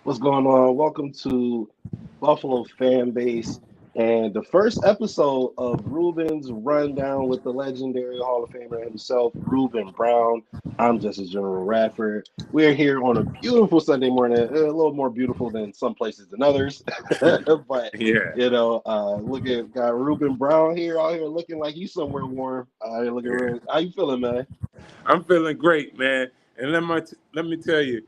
What's going on? Welcome to Buffalo FamBase and the first episode of Ruben's Rundown with the legendary Hall of Famer himself, Ruben Brown. I'm Justice General Radford. We're here on a beautiful Sunday morning, a little more beautiful than some places than others. But Yeah, look at got Ruben Brown here out here looking like he's somewhere warm. Looking yeah. real. How you feeling, man? I'm feeling great, man. And let me tell you,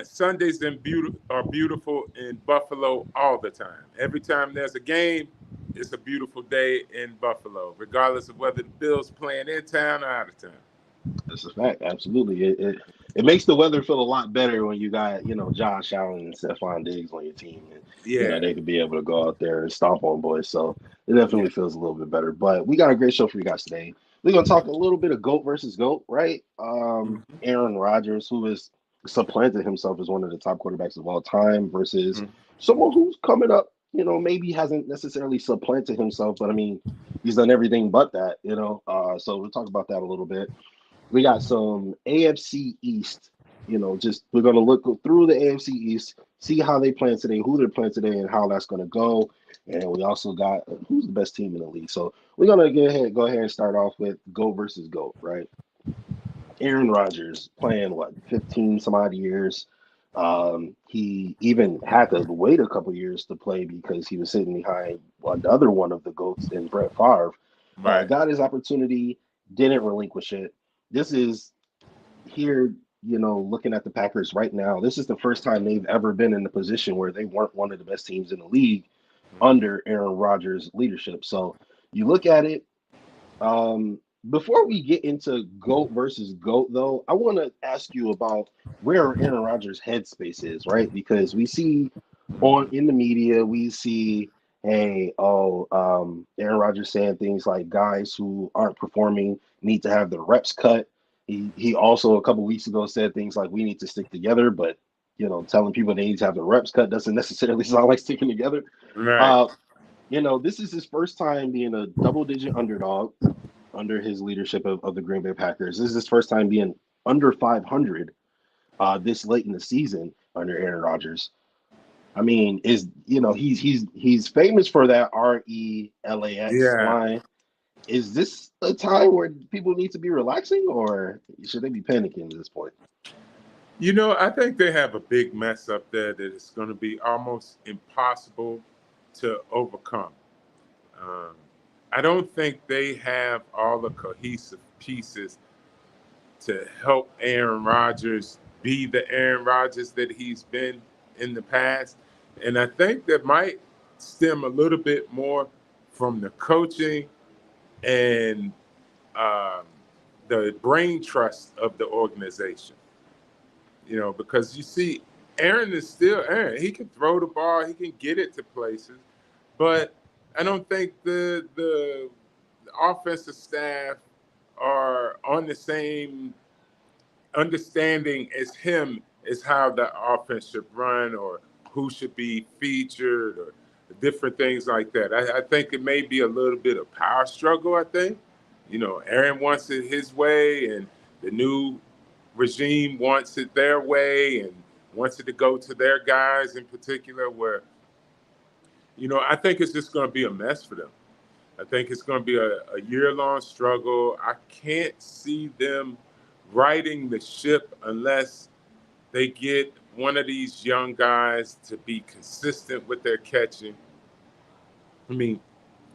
Sundays are beautiful in Buffalo all the time. Every time there's a game, it's a beautiful day in Buffalo, regardless of whether the Bills playing in town or out of town. That's a fact. Absolutely. It makes the weather feel a lot better when you got, Josh Allen and Stephon Diggs on your team. And, Yeah, they could be able to go out there and stomp on boys. So it yeah. definitely feels a little bit better. But we got a great show for you guys today. We're going to talk a little bit of GOAT versus GOAT, right? Mhm, Aaron Rodgers, who has supplanted himself as one of the top quarterbacks of all time, versus mhm. someone who's coming up, maybe hasn't necessarily supplanted himself, but I mean, he's done everything but that, So we'll talk about that a little bit. We got some AFC East. Just we're gonna look through the AFC East, see how they playing today, who they're playing today, and how that's gonna go. And we also got who's the best team in the league. So we're gonna go ahead and start off with GOAT versus GOAT, right? Aaron Rodgers playing what 15 some odd years. He even had to wait a couple years to play because he was sitting behind another one of the GOATs in Brett Favre. Right. Got his opportunity, didn't relinquish it. This is here, looking at the Packers right now. This is the first time they've ever been in a position where they weren't one of the best teams in the league under Aaron Rodgers' leadership. So you look at it. Before we get into GOAT versus GOAT, though, I want to ask you about where Aaron Rodgers' headspace is, right? Because we see on in the media, we see, hey, Aaron Rodgers saying things like guys who aren't performing need to have their reps cut. He also a couple weeks ago said things like we need to stick together, but telling people they need to have their reps cut doesn't necessarily sound like sticking together. Right. Uh, this is his first time being a double-digit underdog under his leadership of the Green Bay Packers. This is his first time being under 500 this late in the season under Aaron Rodgers. I mean, he's famous for that RELAX Yeah. line. Is this a time where people need to be relaxing, or should they be panicking at this point? I think they have a big mess up there that is going to be almost impossible to overcome. Um, I don't think they have all the cohesive pieces to help Aaron Rodgers be the Aaron Rodgers that he's been in the past. And I think that might stem a little bit more from the coaching and um, the brain trust of the organization. Because you see, Aaron is still Aaron. He can throw the ball, he can get it to places, but I don't think the offensive staff are on the same understanding as him as how the offense should run or who should be featured or different things like that. I think it may be a little bit of power struggle. I think, Aaron wants it his way, and the new regime wants it their way and wants it to go to their guys in particular. Where, I think it's just going to be a mess for them. I think it's going to be a year-long struggle. I can't see them righting the ship unless they get one of these young guys to be consistent with their catching. I mean,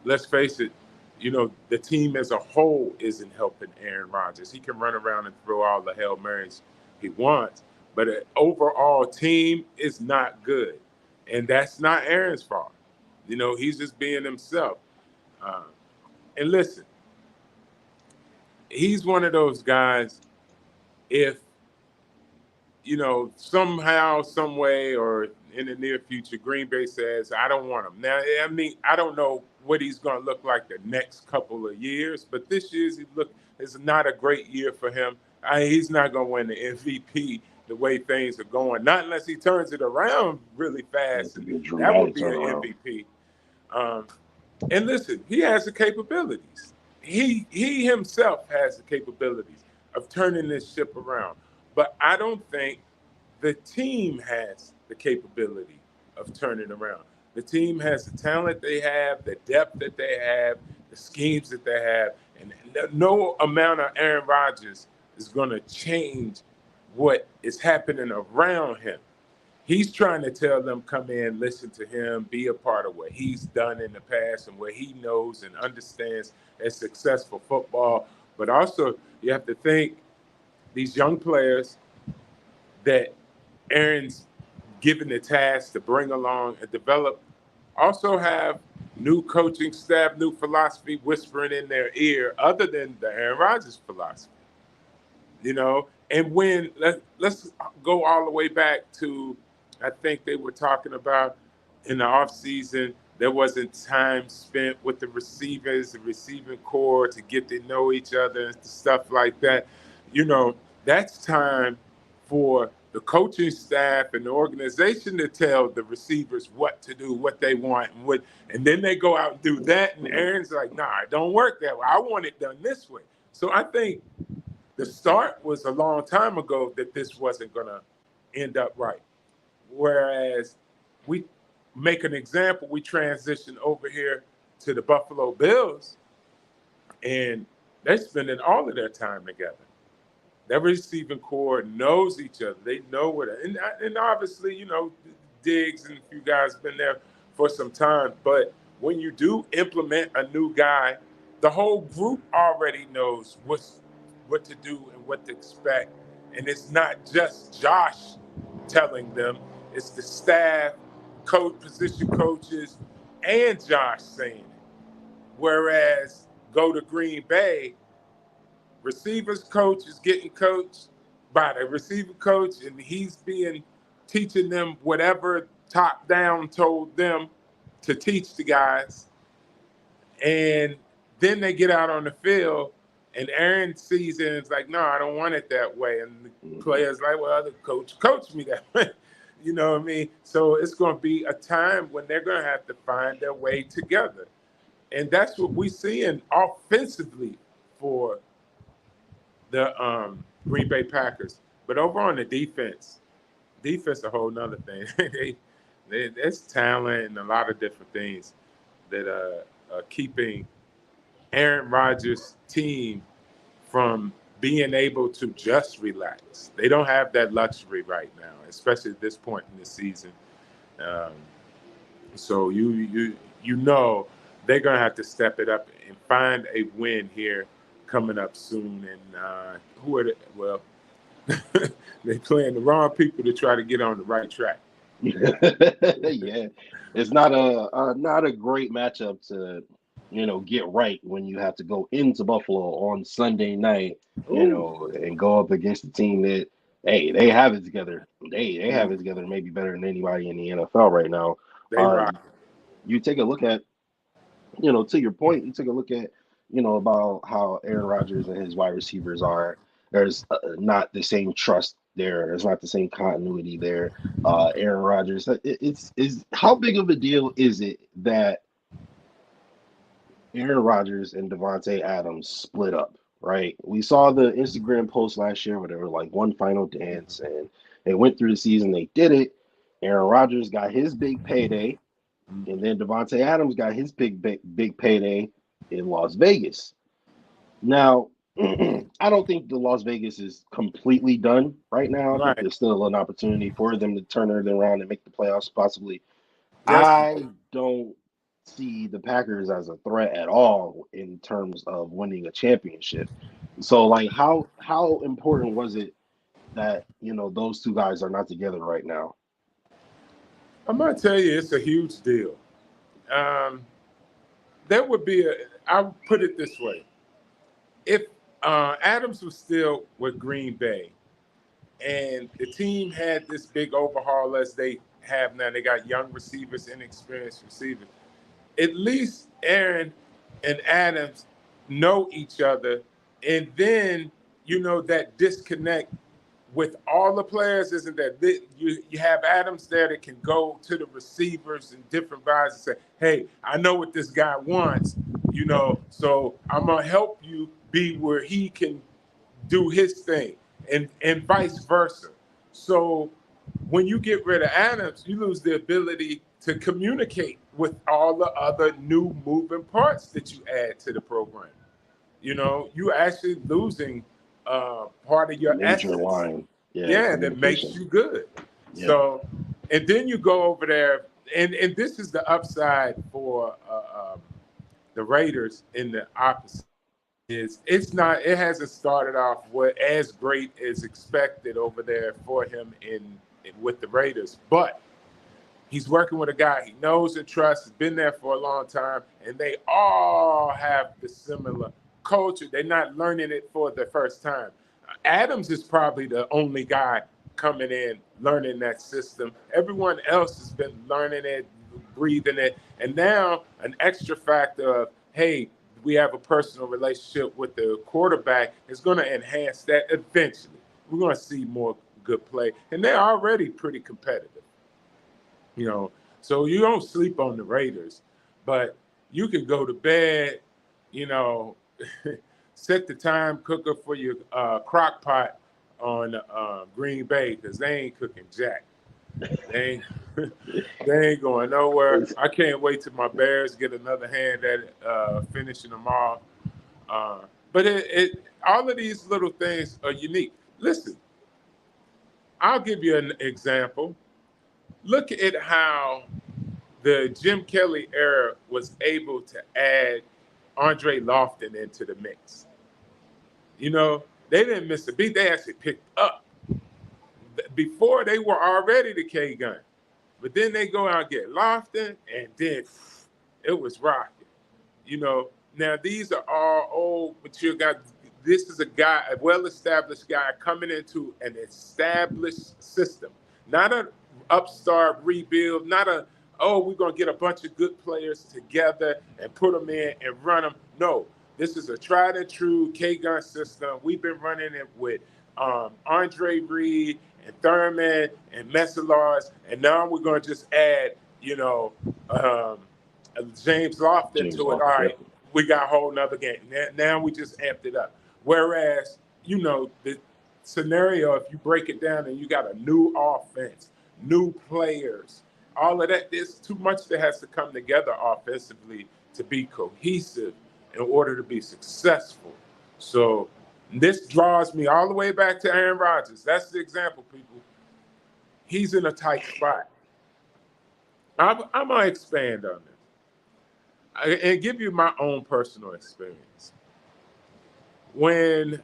let's face it, the team as a whole isn't helping Aaron Rodgers. He can run around and throw all the Hail Marys he wants, but an overall team is not good. And that's not Aaron's fault. He's just being himself. Uh, and listen, he's one of those guys, if somehow, some way, or in the near future, Green Bay says, I don't want him. Now, I mean, I don't know what he's going to look like the next couple of years, but this year's is not a great year for him. He's not going to win the MVP the way things are going, not unless he turns it around really It fast, could and be a that would dramatic be an turnaround. MVP. Um, and listen, he has the capabilities. He himself has the capabilities of turning this ship around. But I don't think the team has the capability of turning around. The team has the talent they have, the depth that they have, the schemes that they have, and no amount of Aaron Rodgers is going to change what is happening around him. He's trying to tell them, come in, listen to him, be a part of what he's done in the past and what he knows and understands as successful football. But also, you have to think these young players that Aaron's given the task to bring along and develop also have new coaching staff, new philosophy whispering in their ear, other than the Aaron Rodgers philosophy. And when let's go all the way back to, I think they were talking about in the offseason, there wasn't time spent with the receivers, the receiving core to get to know each other and stuff like that. That's time for the coaching staff and the organization to tell the receivers what to do, what they want, and then they go out and do that. And Aaron's like, nah, it don't work that way. I want it done this way. So I think the start was a long time ago that this wasn't going to end up right. Whereas we make an example, we transition over here to the Buffalo Bills, and they're spending all of their time together. Their receiving core knows each other. They know what, and obviously, Diggs and a few guys been there for some time. But when you do implement a new guy, the whole group already knows what to do and what to expect. And it's not just Josh telling them, it's the staff, position coaches, and Josh saying it. Whereas go to Green Bay, receivers coach is getting coached by the receiver coach, and he's teaching them whatever top down told them to teach the guys. And then they get out on the field, and Aaron sees it and is like, no, I don't want it that way. And the player's like, well, the coach coached me that way. You know what I mean? So it's going to be a time when they're going to have to find their way together. And that's what we're seeing offensively for the Green Bay Packers. But over on the defense a whole nother thing. There's talent and a lot of different things that are keeping Aaron Rodgers' team from being able to just relax. They don't have that luxury right now, especially at this point in the season. So they're going to have to step it up and find a win here coming up soon. And who are they? Well, they're playing the wrong people to try to get on the right track. Yeah, it's not a great matchup to get right when you have to go into Buffalo on Sunday night, and go up against a team that, hey, they have it together. They have it together maybe better than anybody in the NFL right now. They rock. You take a look at, to your point, you take a look at, about how Aaron Rodgers and his wide receivers are. There's not the same trust there. There's not the same continuity there. Aaron Rodgers, is how big of a deal is it that Aaron Rodgers and Devontae Adams split up, right? We saw the Instagram post last year where they were like one final dance, and they went through the season. They did it. Aaron Rodgers got his big payday, and then Devontae Adams got his big payday in Las Vegas. Now, I don't think the Las Vegas is completely done right now. I think there's still an opportunity for them to turn it around and make the playoffs possibly. Yes. I don't see the Packers as a threat at all in terms of winning a championship. So, like, how important was it that, those two guys are not together right now? I'm going to tell you, it's a huge deal. There would be I'll put it this way. If Adams was still with Green Bay and the team had this big overhaul as they have now, they got young receivers, inexperienced receivers, at least Aaron and Adams know each other. And then, that disconnect with all the players isn't that you have Adams there that can go to the receivers and different guys and say, hey, I know what this guy wants, so I'm going to help you be where he can do his thing, and vice versa. So when you get rid of Adams, you lose the ability to communicate with all the other new moving parts that you add to the program. You know, you actually losing part of A your major essence. line. Yeah, Yeah, that makes communication. you good. Yeah. So, and then you go over there, and this is the upside for the Raiders in the opposite. Is it's not, it hasn't started off as great as expected over there for him in with the Raiders, but he's working with a guy he knows and trusts, has been there for a long time, and they all have the similar culture. They're not learning it for the first time. Adams is probably the only guy coming in learning that system. Everyone else has been learning it, breathing it, and now an extra factor of, hey, we have a personal relationship with the quarterback is going to enhance that eventually. We're going to see more good play, and they're already pretty competitive. You know, so you don't sleep on the Raiders, but you can go to bed, you know, set the time cooker for your crock pot on Green Bay because they ain't cooking jack. They ain't, they ain't going nowhere. I can't wait till my Bears get another hand at finishing them off. But all of these little things are unique. Listen, I'll give you an example. Look at how the Jim Kelly era was able to add Andre Lofton into the mix. You know, they didn't miss a beat. They actually picked up. Before they were already the K gun. But then they go out and get Lofton, and then it was rocking. You know, now these are all old mature guys. This is a guy, a well-established guy coming into an established system, not an upstart rebuild, not a, oh, we're going to get a bunch of good players together and put them in and run them. No, this is a tried and true K-Gun system. We've been running it with Andre Reed and Thurman and Messalars, and now we're going to just add, you know, James Lofton James to it. All Lofton. right, Yep. we got a whole nother game. Now we just amped it up. Whereas, you know, the scenario, if you break it down and you got a new offense, new players, all of that, there's too much that has to come together offensively to be cohesive in order to be successful. So this draws me all the way back to Aaron Rodgers. That's the example, people. He's in a tight spot. I'm going to expand on this and give you my own personal experience. When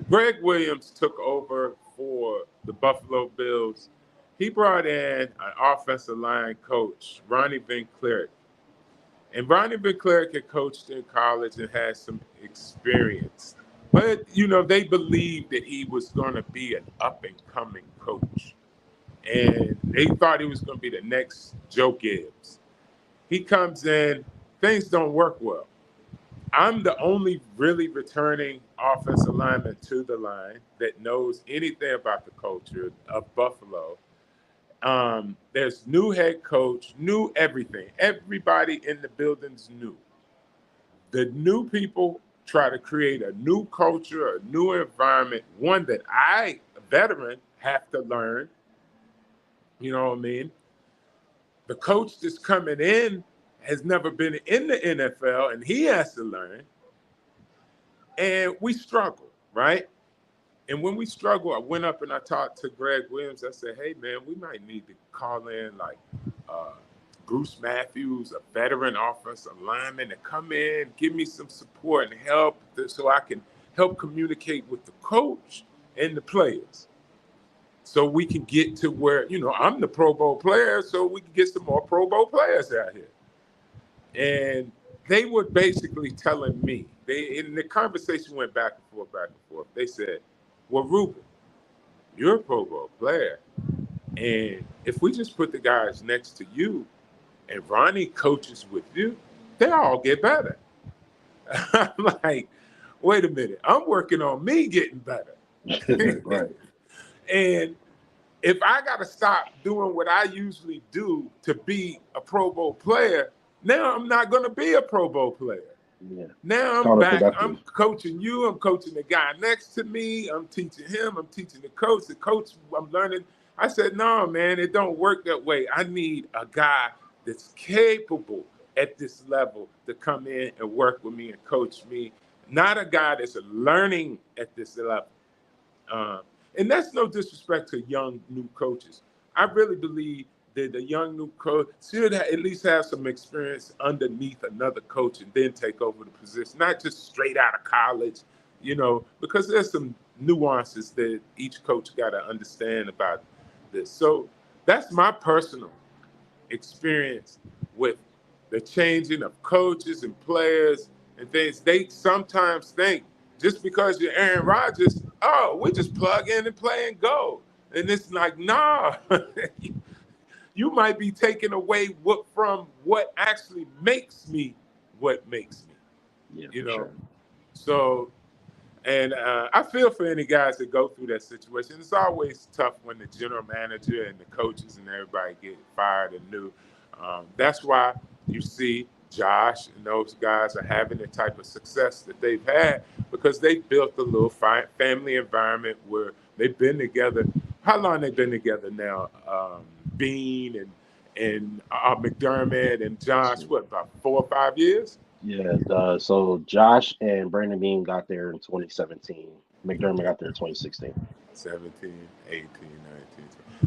Greg Williams took over for the Buffalo Bills, he brought in an offensive line coach, Ronnie Van Clerk. And Ronnie Van Clerk had coached in college and had some experience. But, you know, they believed that he was going to be an up-and-coming coach. And they thought he was going to be the next Joe Gibbs. He comes in, things don't work well. I'm the only really returning offensive lineman to the line that knows anything about the culture of Buffalo. There's new head coach, new everything. Everybody in the building's new. The new people try to create a new culture, a new environment, one that I, a veteran, have to learn. You know what I mean? The coach that's coming in has never been in the NFL, and he has to learn. And we struggle, right? And when we struggle, I went up and I talked to Greg Williams. I said, hey, man, we might need to call in like Bruce Matthews, a veteran offensive lineman, to come in, give me some support and help so I can help communicate with the coach and the players. So we can get to where, you know, I'm the Pro Bowl player, so we can get some more Pro Bowl players out here. And they were basically telling me, and the conversation went back and forth, back and forth. They said, well, Ruben, you're a Pro Bowl player. And if we just put the guys next to you and Ronnie coaches with you, they all get better. I'm like, wait a minute, I'm working on me getting better. Right. And if I got to stop doing what I usually do to be a Pro Bowl player, now I'm not going to be a Pro Bowl player. Yeah. Now I'm back. I'm coaching you. I'm coaching the guy next to me. I'm teaching him. I'm teaching the coach. The coach, I'm learning I said, no, man, it don't work that way. I need a guy that's capable at this level to come in and work with me and coach me, not a guy that's learning at this level. Um, and that's no disrespect to young new coaches. I really believe that the young new coach should at least have some experience underneath another coach and then take over the position, not just straight out of college, because there's some nuances that each coach got to understand about this. So that's my personal experience with the changing of coaches and players and things. They sometimes think just because you're Aaron Rodgers, oh, we just plug in and play and go. And it's like, nah, you might be taking away from what actually makes me what makes me, Yeah, you for know? sure. So, and I feel for any guys that go through that situation. It's always tough when the general manager and the coaches and everybody get fired and new. That's why you see Josh and those guys are having the type of success that they've had because they built a little family environment where they've been together. How long they been together now? Bean and McDermott and Josh, what, about 4 or 5 years? Yeah, so Josh and Brandon Bean got there in 2017. McDermott got there in 2016. 17, 18, 19.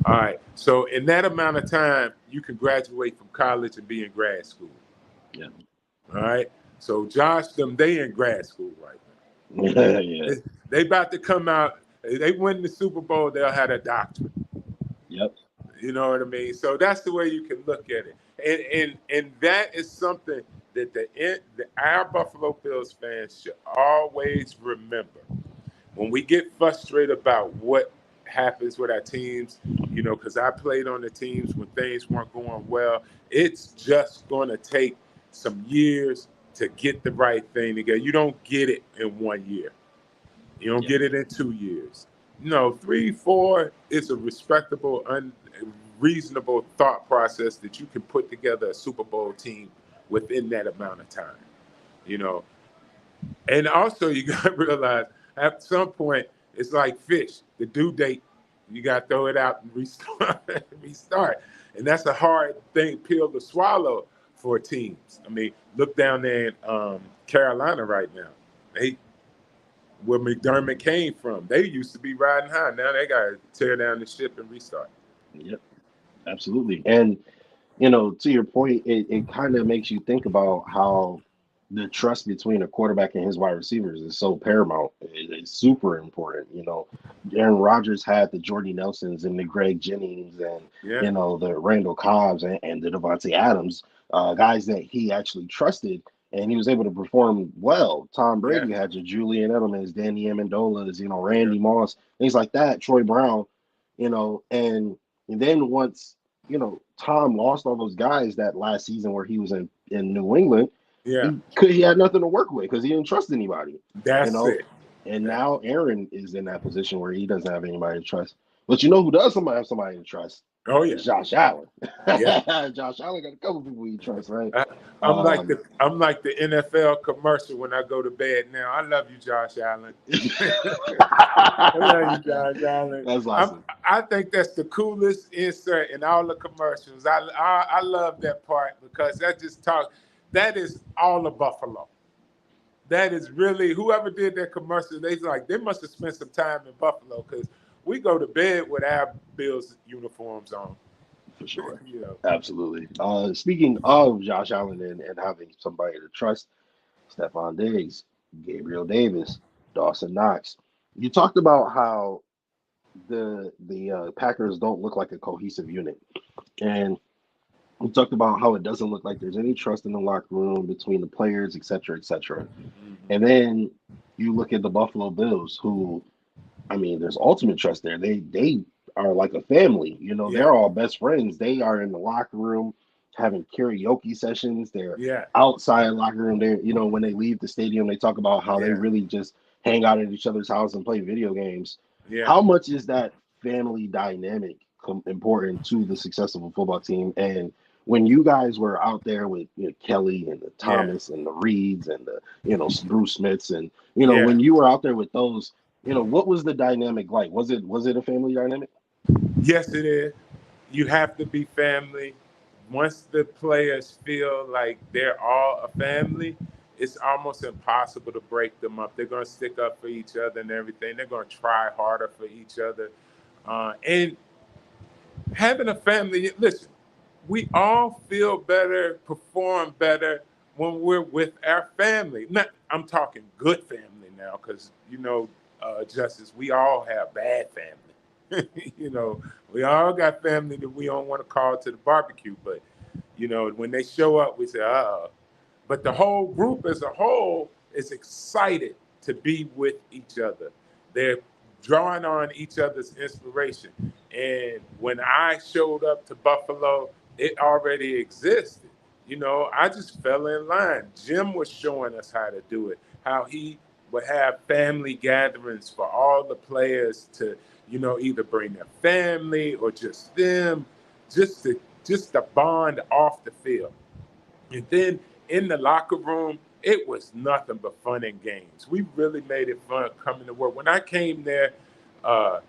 All right. So in that amount of time, you can graduate from college and be in grad school. Yeah. All right. So Josh, they in grad school right now. Yeah. They about to come out. They win the Super Bowl, they'll have a doctorate. Yep. You know what I mean? So that's the way you can look at it. And that is something that our Buffalo Bills fans should always remember. When we get frustrated about what happens with our teams, because I played on the teams when things weren't going well, it's just going to take some years to get the right thing together. You don't get it in 1 year. You don't get it in 2 years. 3, 4 is a respectable, reasonable thought process that you can put together a Super Bowl team within that amount of time. And also you got to realize at some point it's like fish, the due date, you got to throw it out and restart. And that's a hard pill to swallow for teams. I mean, look down there in Carolina right now. Where McDermott came from, they used to be riding high. Now they got to tear down the ship and restart. Yep. Absolutely. And to your point, it kind of makes you think about how the trust between a quarterback and his wide receivers is so paramount. It's super important. Aaron Rodgers had the Jordy Nelsons and the Greg Jennings and the Randall Cobbs and the Devontae Adams, guys that he actually trusted, and he was able to perform well. Tom Brady had your Julian Edelman's, Danny Amendolas, Randy Moss, things like that, Troy Brown, and then once Tom lost all those guys that last season where he was in New England. He had nothing to work with because he didn't trust anybody. That's it. And now Aaron is in that position where he doesn't have anybody to trust. But who does have somebody to trust? Oh yeah, it's Josh Allen. Yeah. Josh Allen got a couple people he trusts, right? I'm like the NFL commercial when I go to bed now. I love you, Josh Allen. I love you, Josh Allen. That's awesome. I think that's the coolest insert in all the commercials. I love that part because that is all of Buffalo. That is really, whoever did that commercial, they must have spent some time in Buffalo because we go to bed with our Bills uniforms on. For sure. Absolutely. Speaking of Josh Allen and having somebody to trust, Stephon Diggs, Gabriel Davis, Dawson Knox. You talked about how the Packers don't look like a cohesive unit. And we talked about how it doesn't look like there's any trust in the locker room between the players, et cetera, et cetera. Mm-hmm. And then you look at the Buffalo Bills, who, there's ultimate trust there. They are like a family. They're all best friends. They are in the locker room having karaoke sessions. They're outside locker room. They're, when they leave the stadium, they talk about how they really just hang out at each other's house and play video games. Yeah. How much is that family dynamic important to the success of a football team? And when you guys were out there with Kelly and the Thomas and the Reeds and the Bruce Smiths and when you were out there with those, what was the dynamic like? Was it a family dynamic? Yes, it is. You have to be family. Once the players feel like they're all a family, it's almost impossible to break them up. They're going to stick up for each other and everything. They're going to try harder for each other. And having a family, listen, we all feel better, perform better when we're with our family. Not, I'm talking good family now, because Justice, we all have bad family. We all got family that we don't want to call to the barbecue, but when they show up, we say, "Oh." But the whole group as a whole is excited to be with each other. They're drawing on each other's inspiration. And when I showed up to Buffalo, it already existed. I just fell in line. Jim was showing us how to do it, how he would have family gatherings for all the players to, either bring their family or just them, just to bond off the field. And then in the locker room, it was nothing but fun and games. We really made it fun coming to work. When I came there, uh,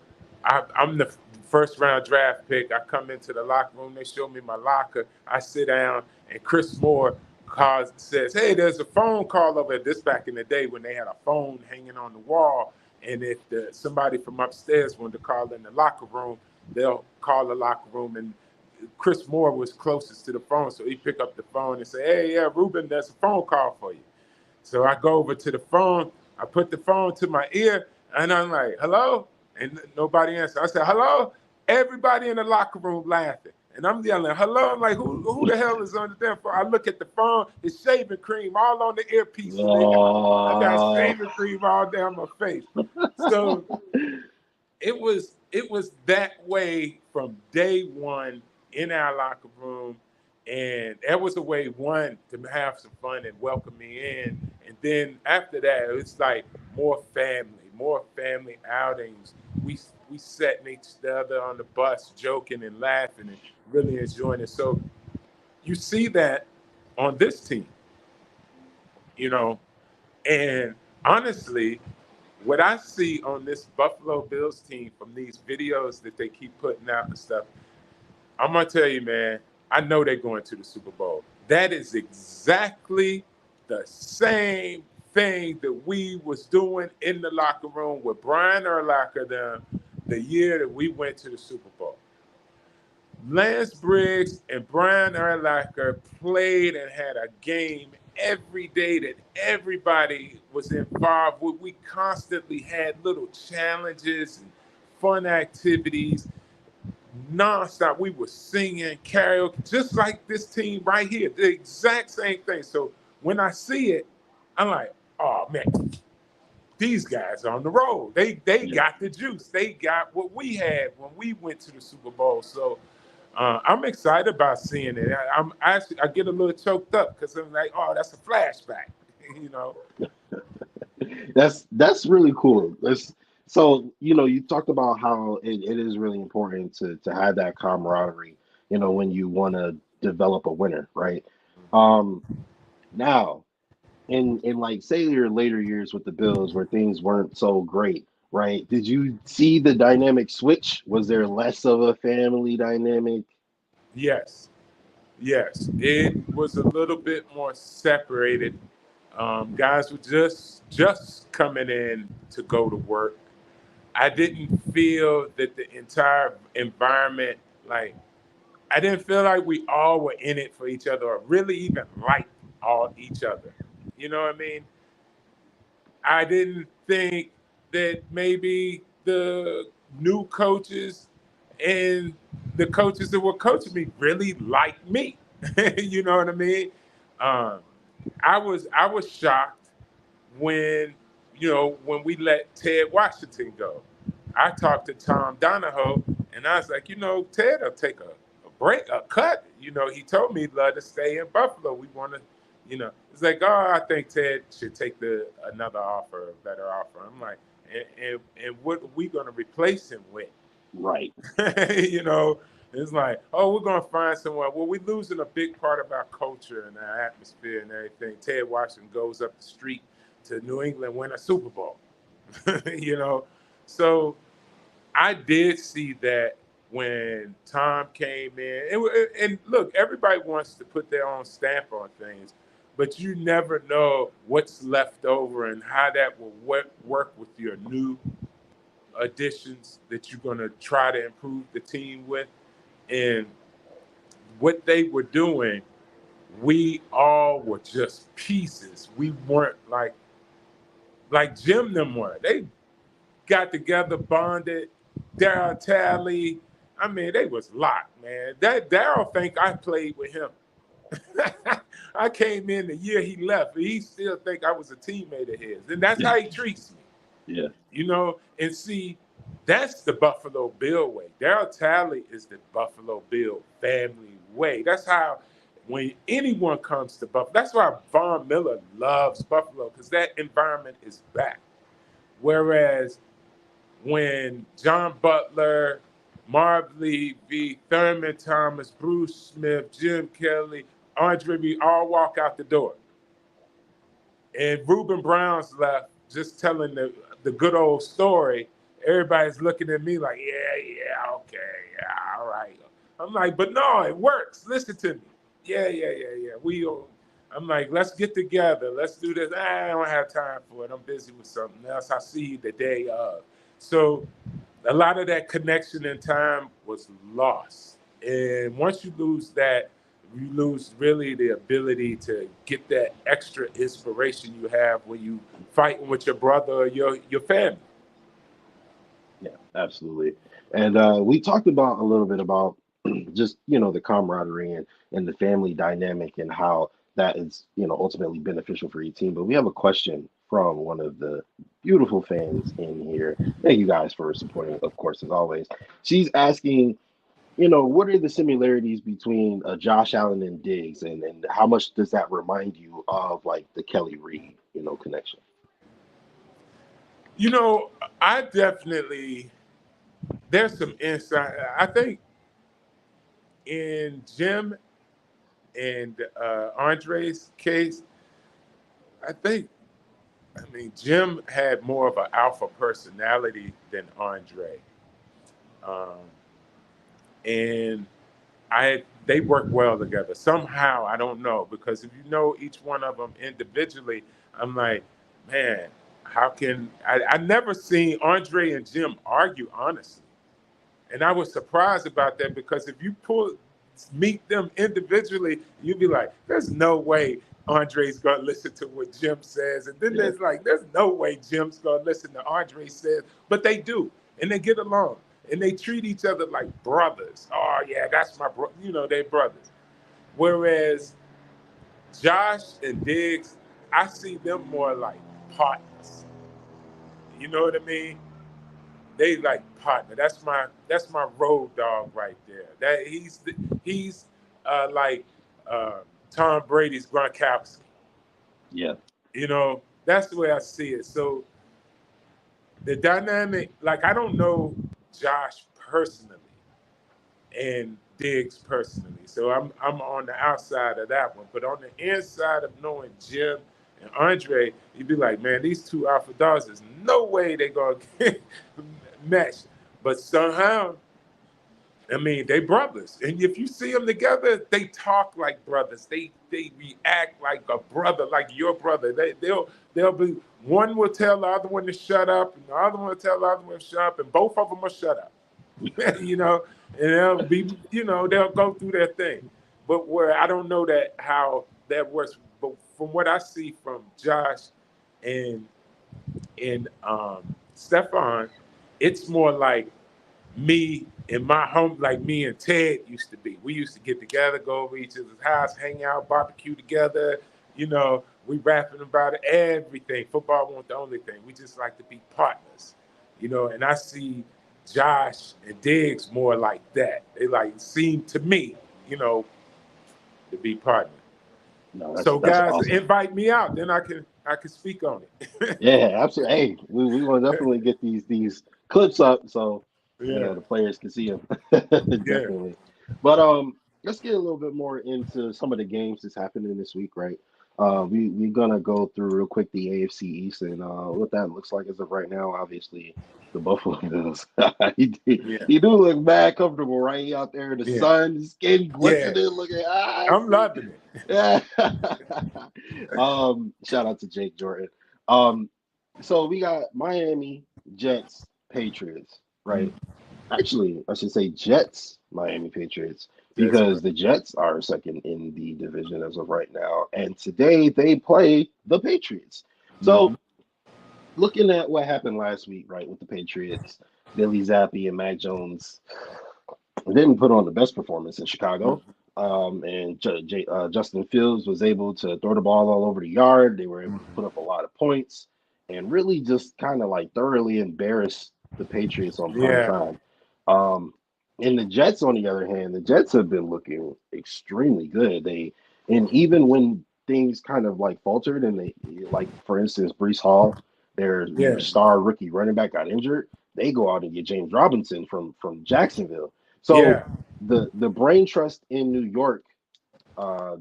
I'm the first round draft pick. I come into the locker room. They show me my locker. I sit down, and Chris Moore says, "Hey, there's a phone call over there." This back in the day when they had a phone hanging on the wall, and if somebody from upstairs wanted to call in the locker room, they'll call the locker room, and Chris Moore was closest to the phone, so he pick up the phone and say, "Hey, yeah, Ruben, there's a phone call for you." So I go over to the phone. I put the phone to my ear, and I'm like, "Hello?" And nobody answered. I said, "Hello?" Everybody in the locker room laughing. And I'm yelling, "Hello?" I'm like, who the hell is on the damn phone? I look at the phone. It's shaving cream all on the earpieces. I got Oh, shaving cream all down my face. So it was that way from day one in our locker room, and that was a way one to have some fun and welcome me in, and then after that it's like more family outings. We sat next to each other on the bus joking and laughing and really enjoying it. So you see that on this team, you know and honestly, what I see on this Buffalo Bills team from these videos that they keep putting out and stuff, I'm gonna tell you, man, I know they're going to the Super Bowl. That is exactly the same thing that we was doing in the locker room with Brian Urlacher the year that we went to the Super Bowl. Lance Briggs and Brian Urlacher played and had a game every day that everybody was involved with. We constantly had little challenges and fun activities nonstop. We were singing karaoke, just like this team right here, the exact same thing. So when I see it, I'm like, oh man, these guys are on the road. They yeah. got the juice. They got what we had when we went to the Super Bowl. So I'm excited about seeing it. I get a little choked up because I'm like, oh, that's a flashback, you know. That's really cool. So you talked about how it is really important to have that camaraderie, when you want to develop a winner, right? Um, Now, in like say your later years with the Bills where things weren't so great, right? Did you see the dynamic switch? Was there less of a family dynamic? Yes, yes, it was a little bit more separated. Guys were just coming in to go to work. I didn't feel that the entire environment, like, I didn't feel like we all were in it for each other or really even liked all each other. You know what I mean? I didn't think that maybe the new coaches and the coaches that were coaching me really liked me. You know what I mean? Um, I was shocked when when we let Ted Washington go. I talked to Tom Donahoe, and I was like, Ted will take a break, a cut. He told me he'd love to stay in Buffalo. We want to, it's like, oh, I think Ted should take another offer, a better offer. I'm like, and what are we going to replace him with? Right. you know, it's like, oh, we're gonna find someone. Well, we're losing a big part of our culture and our atmosphere and everything. Ted Washington goes up the street to New England, win a Super Bowl. you know, so I did see that when Tom came in. And look, everybody wants to put their own stamp on things, but you never know what's left over and how that will work with your new additions that you're going to try to improve the team with. And what they were doing, we all were just pieces. We weren't like Jim them were. They got together, bonded. Daryl Talley, I mean, they was locked, man. That Daryl think I played with him. I came in the year he left, but he still think I was a teammate of his, and that's how he treats me. Yeah. You know, and see, that's the Buffalo Bill way. Daryl Talley is the Buffalo Bill family way. That's how when anyone comes to Buffalo, that's why Von Miller loves Buffalo, because that environment is back. Whereas when John Butler, Marv Levy, Thurman Thomas, Bruce Smith, Jim Kelly, Andre Reed all walk out the door. And Ruben Brown's left just telling the good old story. Everybody's looking at me like, yeah, okay, yeah, all right. I'm like, but no, it works. Listen to me. Yeah. I'm like, let's get together. Let's do this. I don't have time for it. I'm busy with something else. I'll see you the day of. So a lot of that connection in time was lost. And once you lose that, you lose really the ability to get that extra inspiration you have when you fighting with your brother or your family. Yeah, absolutely. And we talked about a little bit about just, the camaraderie and the family dynamic and how that is, ultimately beneficial for your team. But we have a question from one of the beautiful fans in here. Thank you guys for supporting, of course, as always. She's asking, what are the similarities between Josh Allen and Diggs, and how much does that remind you of like the Kelly Reed, connection? You know, I definitely there's some insight. I think in Jim and Andre's case, I think Jim had more of an alpha personality than Andre, um, and they work well together somehow. I don't know, because if you know each one of them individually, I'm like, man, how can I never seen Andre and Jim argue honestly. And I was surprised about that, because if you meet them individually, you'd be like, there's no way Andre's gonna listen to what Jim says. And then Yeah. there's no way Jim's gonna listen to Andre says, but they do, and they get along. And they treat each other like brothers. Oh yeah, that's my bro. They're brothers. Whereas Josh and Diggs, I see them more like partners. You know what I mean? They like partner. That's my road dog right there. That he's like Tom Brady's Gronkowski. Yeah. That's the way I see it. So the dynamic, like, I don't know Josh personally and Diggs personally, so I'm on the outside of that one. But on the inside of knowing Jim and Andre, you'd be like, man, these two alpha dogs, there's no way they're gonna mesh. But somehow, they brothers, and if you see them together, they talk like brothers. They react like a brother, like your brother. They'll be, one will tell the other one to shut up, and the other one will tell the other one to shut up, and both of them will shut up. And they'll be, they'll go through their thing. But where I don't know that how that works, but from what I see from Josh and Stefan, it's more like me and my home, like me and Ted used to be. We used to get together, go over each other's house, hang out, barbecue together. We rapping about it, everything. Football wasn't the only thing. We just like to be partners. And I see Josh and Diggs more like that. They seem to me, to be partners. No, So that's guys, awesome. invite me out, then I can speak on it. Yeah, absolutely. Hey, we want to definitely get these clips up so Yeah, the players can see them. yeah. Definitely. But let's get a little bit more into some of the games that's happening this week, right? We're gonna go through real quick the AFC East and what that looks like as of right now. Obviously, the Buffalo Bills. Yeah, He do look mad comfortable right He out there in the yeah, sun, skin yeah. glistening, looking. I'm loving it. Yeah. Shout out to Jake Jordan. Um, so we got Miami, Jets, Patriots, right? Actually, I should say Jets, Miami Patriots, That's right. because the Jets are second in the division as of right now. And today they play the Patriots. Mm-hmm. So looking at what happened last week, right, with the Patriots, Billy Zappi and Mac Jones didn't put on the best performance in Chicago. And Justin Fields was able to throw the ball all over the yard. They were able to put up a lot of points and really just kind of like thoroughly embarrass the Patriots on prime Yeah, time. Um, and the Jets, on the other hand, the Jets have been looking extremely good. And even when things kind of like faltered, and they like for instance, Brees Hall, their yeah, star rookie running back got injured. They go out and get James Robinson from Jacksonville. So yeah, the brain trust in New York, uh,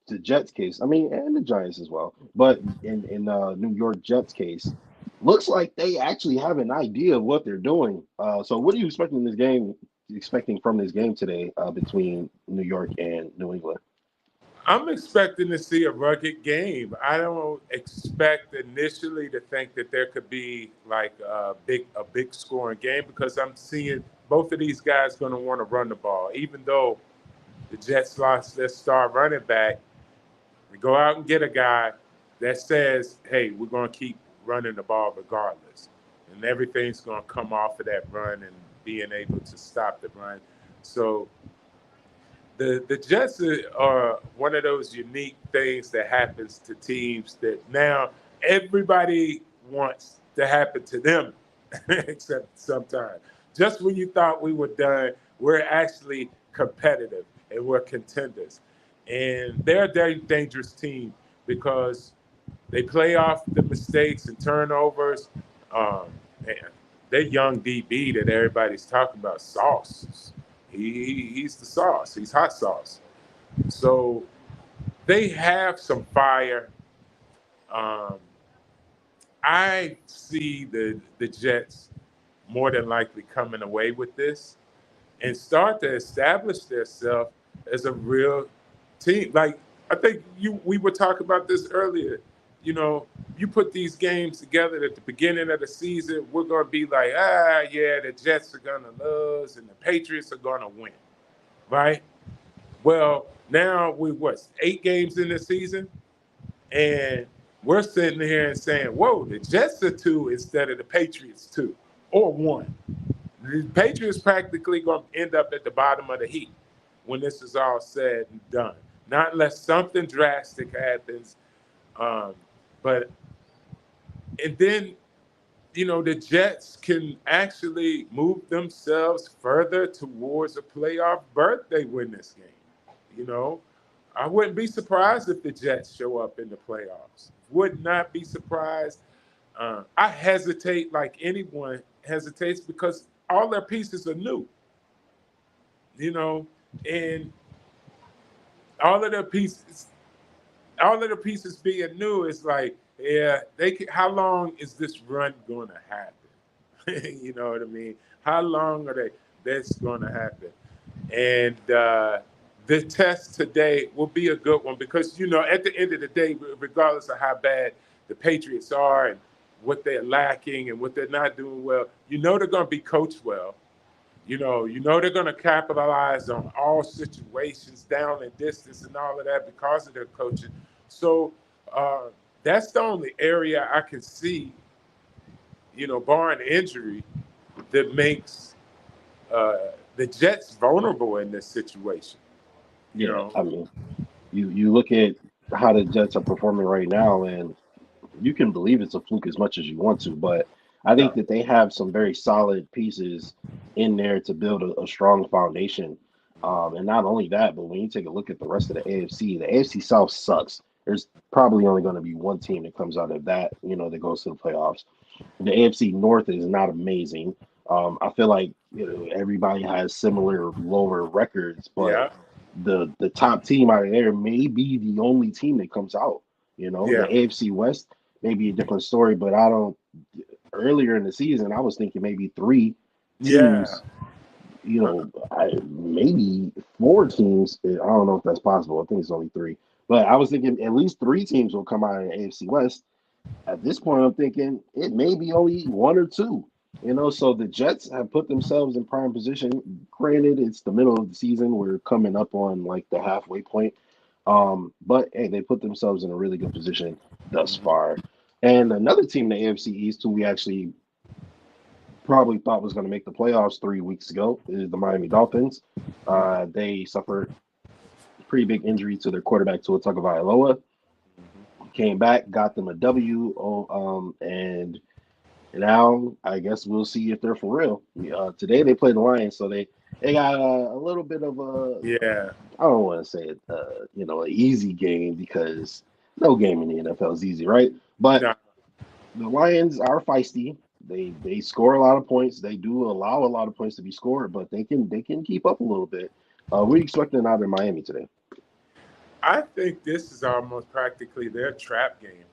the Jets case, I mean, and the Giants as well, but in New York Jets case, looks like they actually have an idea of what they're doing. So what are you expecting this game? Expecting from this game today between New York and New England? I'm expecting to see a rugged game. I don't expect initially to think that there could be like a big scoring game because I'm seeing both of these guys going to want to run the ball. Even though the Jets lost their star running back, we go out and get a guy that says, "Hey, we're going to keep running the ball regardless," and everything's going to come off of that run and being able to stop the run. So the Jets are one of those unique things that happens to teams that now everybody wants to happen to them, except sometimes. Just when you thought we were done, we're actually competitive and we're contenders. And they're a very dangerous team because they play off the mistakes and turnovers. Um, and their young DB that everybody's talking about, Sauce. He's the sauce. He's hot sauce. So they have some fire. Um, I see the Jets more than likely coming away with this and start to establish themselves as a real team. Like I think we were talking about this earlier. You know, you put these games together at the beginning of the season, we're gonna be like, yeah, the Jets are gonna lose and the Patriots are gonna win, right? Well, now we what 8 games in the season, and we're sitting here and saying, "Whoa, the Jets are 2 instead of the Patriots 2 or 1." The Patriots practically going to end up at the bottom of the heap when this is all said and done. Not unless something drastic happens. Um, but and then the Jets can actually move themselves further towards a playoff berth. They win this game. You know, I wouldn't be surprised if the Jets show up in the playoffs. Would not be surprised. I hesitate like anyone hesitates because all their pieces are new, you know, and all of their pieces, all of the pieces being new is like, yeah, they can, how long is this run going to happen? You know what I mean? How long are they? That's going to happen, and the test today will be a good one because at the end of the day, regardless of how bad the Patriots are and what they're lacking and what they're not doing well, they're going to be coached well. They're going to capitalize on all situations, down and distance, and all of that because of their coaching. So uh, that's the only area I can see, barring injury, that makes the Jets vulnerable in this situation. You Yeah, know, I mean, you look at how the Jets are performing right now, and you can believe it's a fluke as much as you want to, but I think no, that they have some very solid pieces in there to build a strong foundation. And not only that, but when you take a look at the rest of the AFC South sucks. There's probably only going to be one team that comes out of that, that goes to the playoffs. The AFC North is not amazing. I feel like everybody has similar lower records, but yeah, the top team out of there may be the only team that comes out. The Yeah, AFC West may be a different story, but I don't. Earlier in the season, I was thinking maybe three yeah. teams. Maybe four teams. I don't know if that's possible. I think it's only three, but I was thinking at least three teams will come out in the AFC West. At this point, I'm thinking it may be only one or two. So the Jets have put themselves in prime position. Granted, it's the middle of the season. We're coming up on like the halfway point. But hey, they put themselves in a really good position thus Mhm. far. And another team in the AFC East who we actually probably thought was going to make the playoffs 3 weeks ago is the Miami Dolphins. They suffered a pretty big injury to their quarterback, Tua Tagovailoa. Came back, got them a W. And now I guess we'll see if they're for real. Today they played the Lions, so they got a little bit of a, Yeah. I don't want to say it, an easy game because no game in the NFL is easy, right? But No, the Lions are feisty. They score a lot of points. They do allow a lot of points to be scored, but they can keep up a little bit. What are you expecting out of Miami today? I think this is almost practically their trap game.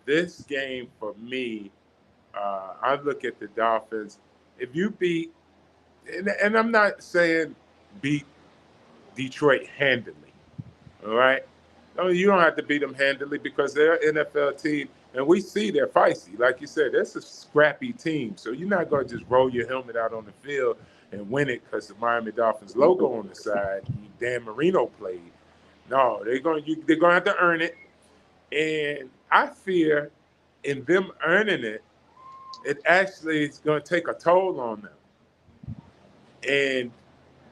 This game for me, I look at the Dolphins. If you beat, and I'm not saying beat Detroit handily, all right? No, you don't have to beat them handily because they're an NFL team, and we see they're feisty. Like you said, that's a scrappy team. So you're not going to just roll your helmet out on the field and win it because the Miami Dolphins logo on the side, Dan Marino played. No, they're going to have to earn it, and I fear in them earning it, it actually is going to take a toll on them. And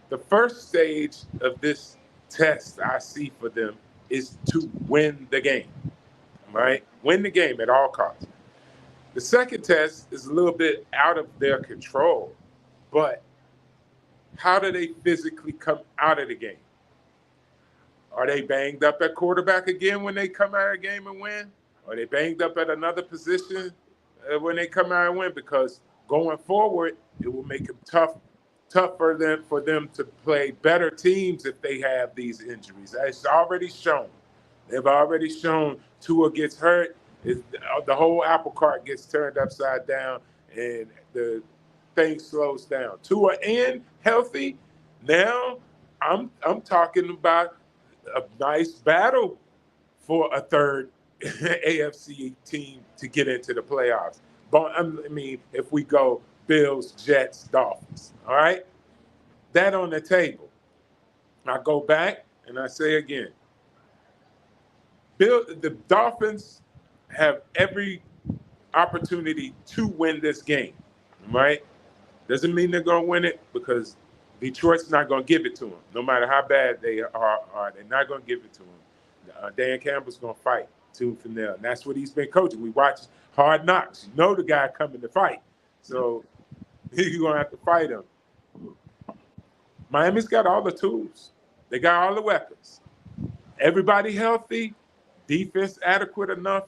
the first stage of this test I see for them is to win the game, right? Win the game at all costs. The second test is a little bit out of their control, but how do they physically come out of the game? Are they banged up at quarterback again when they come out of the game and win? Are they banged up at another position when they come out and win? Because going forward, it will make it tough for them to play better teams if they have these injuries. It's already shown. They've already shown Tua gets hurt, the whole apple cart gets turned upside down, and the thing slows down. Tua and healthy. Now, I'm talking about a nice battle for a third AFC team to get into the playoffs. But I mean, if we go Bills, Jets, Dolphins, all right, that on the table. I go back and I say again, the Dolphins have every opportunity to win this game, right? Doesn't mean they're going to win it because Detroit's not going to give it to them. No matter how bad they are they're not going to give it to them. Dan Campbell's going to fight tooth and nail, and that's what he's been coaching. We watch Hard Knocks. You know the guy coming to fight, so you're going to have to fight him. Miami's got all the tools. They got all the weapons. Everybody healthy, defense adequate enough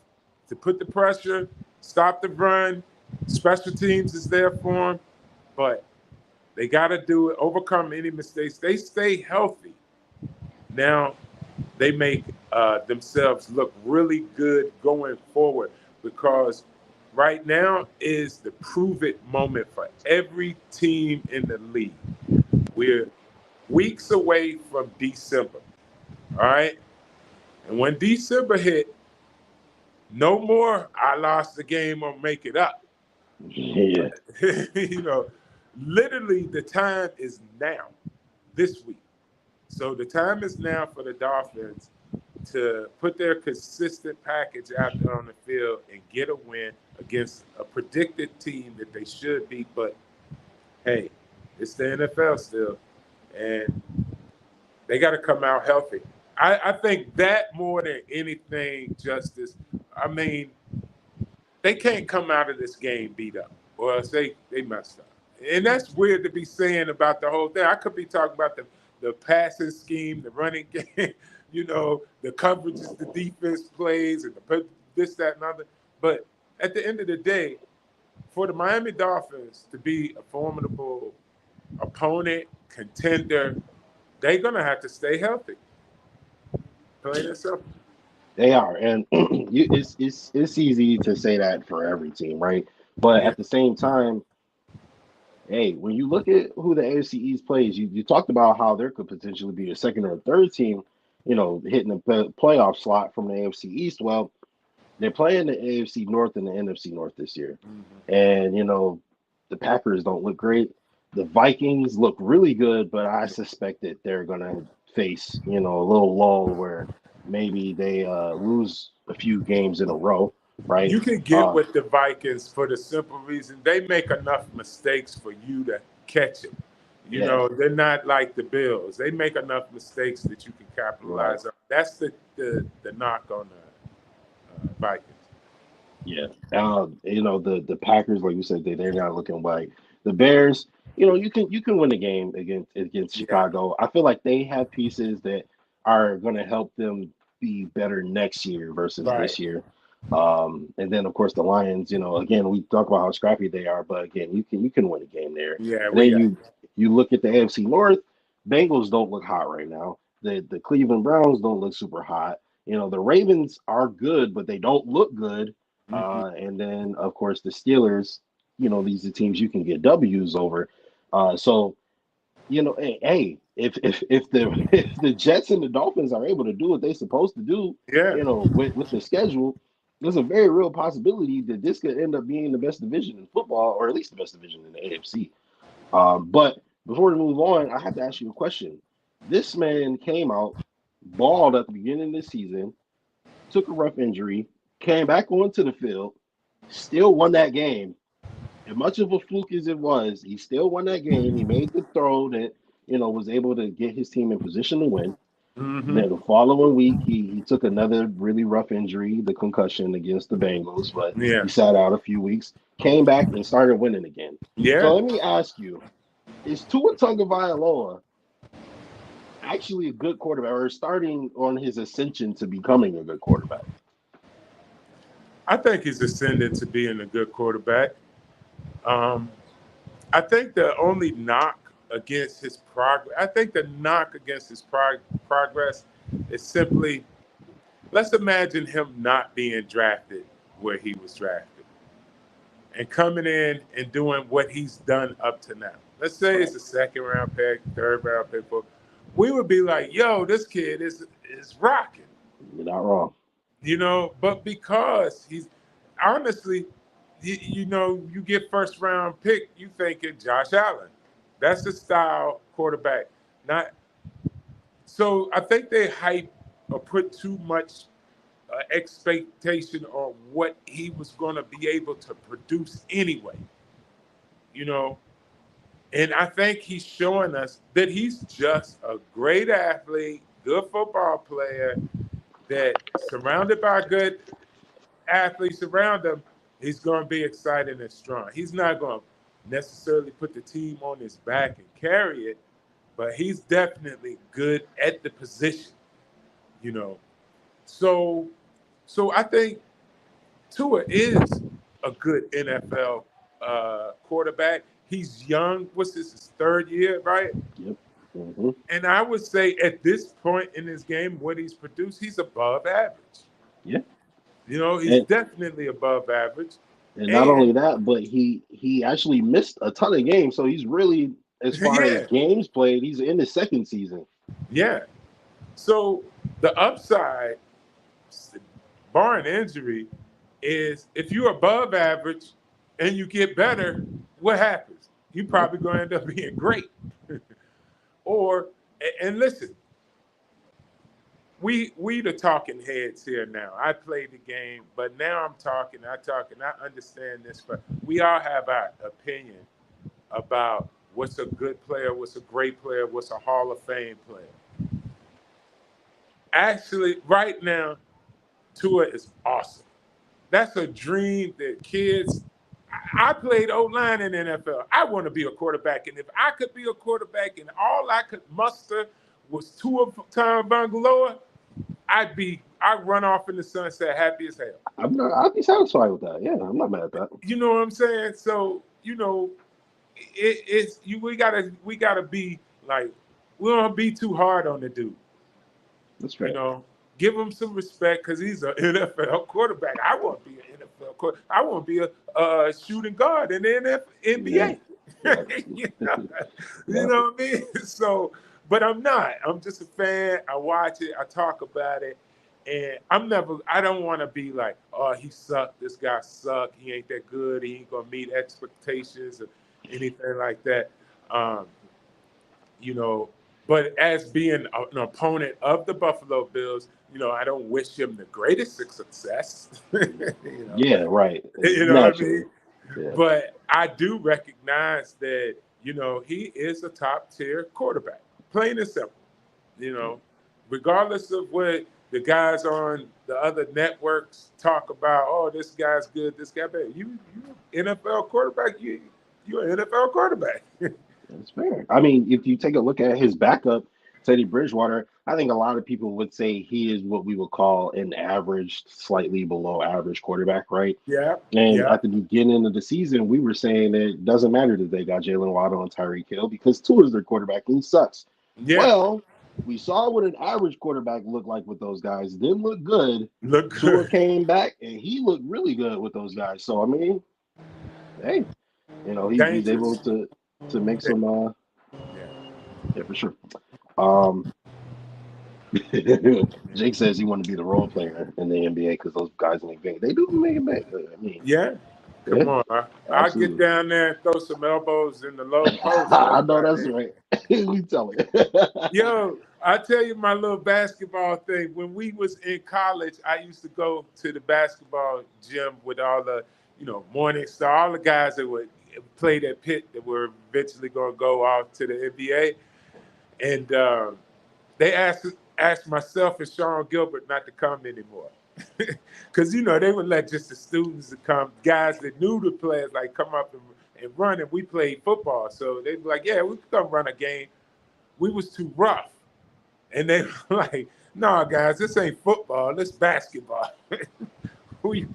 to put the pressure, stop the run. Special teams is there for them, but they got to do it, overcome any mistakes. They stay healthy. Now, they make themselves look really good going forward because right now is the prove it moment for every team in the league. We're weeks away from December, all right? And when December hit, no more I lost the game or make it up. Yeah. you know, Literally the time is now, this week. So the time is now for the Dolphins to put their consistent package out there on the field and get a win against a predicted team that they should beat. But hey, it's the NFL still, and they got to come out healthy. I think that more than anything, Justice. I mean, they can't come out of this game beat up, or else they messed up. And that's weird to be saying about the whole thing. I could be talking about the passing scheme, the running game, the coverages the defense plays, and this, that, and other. But at the end of the day, for the Miami Dolphins to be a formidable opponent, contender, they're gonna have to stay healthy. Plain and simple. They are, and it's easy to say that for every team, right? But Yeah. at the same time, hey, when you look at who the AFC East plays, you talked about how there could potentially be a second or a third team, hitting a playoff slot from the AFC East. Well, they're playing the AFC North and the NFC North this year, Mm-hmm. and the Packers don't look great. The Vikings look really good, but I suspect that they're gonna face a little lull where maybe they lose a few games in a row, right? You can get with the Vikings for the simple reason they make enough mistakes for you to catch them. Yeah, They're not like the Bills. They make enough mistakes that you can right. capitalize on. That's the knock on the Vikings. Yeah. The Packers, like you said, they're not looking like the Bears. You can win the game against Yeah, Chicago. I feel like they have pieces that are going to help them be better next year versus right. this year. And then of course the Lions. Again, we talk about how scrappy they are, but again, you can win a game there. Yeah, And we then got. you look at the AFC North. Bengals don't look hot right now. The Cleveland Browns don't look super hot. The Ravens are good, but they don't look good. Mm-hmm. And then, of course, the Steelers, these are teams you can get W's over. So, hey, if the if the Jets and the Dolphins are able to do what they're supposed to do, Yeah, with the schedule, there's a very real possibility that this could end up being the best division in football, or at least the best division in the AFC. But before we move on, I have to ask you a question. This man came out, balled at the beginning of the season, took a rough injury, came back onto the field, still won that game. As much of a fluke as it was, he still won that game. He made the throw that, was able to get his team in position to win. mm-hmm. Then the following week, he took another really rough injury, the concussion against the Bengals, but Yeah, he sat out a few weeks, came back and started winning again. yeah. So let me ask you, is Tua Tagovailoa actually a good quarterback, or starting on his ascension to becoming a good quarterback? I think he's ascended to being a good quarterback. Um, I think the only knock against his progress, I think the knock against his progress is simply, let's imagine him not being drafted where he was drafted and coming in and doing what he's done up to now. Let's say Right. it's a second round pick, third round pick. We would be like, yo, this kid is rocking, You're not wrong. but because he's honestly, you get first round pick, you thinking Josh Allen. That's the style quarterback. Not so. I think they hype or put too much expectation on what he was going to be able to produce anyway. You know, and I think he's showing us that he's just a great athlete, good football player, that surrounded by good athletes around him, he's going to be exciting and strong. He's not going to necessarily put the team on his back and carry it, but he's definitely good at the position, you know. So, so I think Tua is a good NFL quarterback. He's young. What's this? His third year, right? Yep. Hmm. And I would say at this point in his game, what he's produced, he's above average. Yeah. He's And definitely above average. and not And only that, but he actually missed a ton of games. So he's really, as far as yeah, games played, he's in his second season. yeah. So the upside, barring injury, is if you're above average and you get better, what happens? You probably going to end up being great. Or and listen, we the talking heads here now. I played the game, but now I'm talking. I understand this, but we all have our opinion about what's a good player, what's a great player, what's a Hall of Fame player. Actually, right now, Tua is awesome. That's a dream that kids. I played O-line in the NFL. I want to be a quarterback, and if I could be a quarterback and all I could muster was Tua Tagovailoa, I'd run off in the sunset happy as hell. I'd be satisfied with that. Yeah, I'm not mad at that. You know what I'm saying? So, it's we gotta be like we don't be too hard on the dude. That's You fair. know, give him some respect because he's an NFL quarterback. I want to be an NFL quarterback. I want to be a shooting guard in the Yeah. NBA. Yeah. you know, you Yeah. know what I mean? So, but I'm not. I'm just a fan. I watch it. I talk about it. And I don't want to be like, oh, he sucked. This guy sucked. He ain't that good. He ain't going to meet expectations or anything like that. Um, you know, but as being an opponent of the Buffalo Bills, you know, I don't wish him the greatest success. you know, Yeah. Right. you know what I mean? Naturally. Yeah. But I do recognize that, you know, he is a top tier quarterback, plain and simple. You know, regardless of what the guys on the other networks talk about, oh, this guy's good, this guy bad. You NFL quarterback, you're an NFL quarterback. That's fair. I mean, if you take a look at his backup, Teddy Bridgewater, I think a lot of people would say he is what we would call an average, slightly below average quarterback, right? yeah, And yeah, at the beginning of the season, we were saying that it doesn't matter that they got Jalen Waddle and Tyreek Hill because Tua is their quarterback and he sucks. yeah. Well, we saw what an average quarterback looked like with those guys. It didn't look good. Look Tua good. came back and he looked really good with those guys. So I mean, hey, he's able Dangerous. to make Yeah. some Yeah. yeah, for sure. Um Jake says he want to be the role player in the NBA because those guys make bank. They do make it back. I mean, Yeah. yeah, Come on. I get absolutely. down there and throw some elbows in the low post. I That's know about that's it. right. We tell it. Yo, I tell you my little basketball thing. When we was in college, I used to go to the basketball gym with all the, you know, Morningstar, all the guys that would play at Pitt that were eventually going to go off to the NBA. And they asked myself and Sean Gilbert not to come anymore. Because, you know, they would let just the students to come, guys that knew the players, like come up and run. And we played football. So they'd be like, yeah, we could come run a game. We was too rough. And they were like, nah, guys, this ain't football. This basketball. we,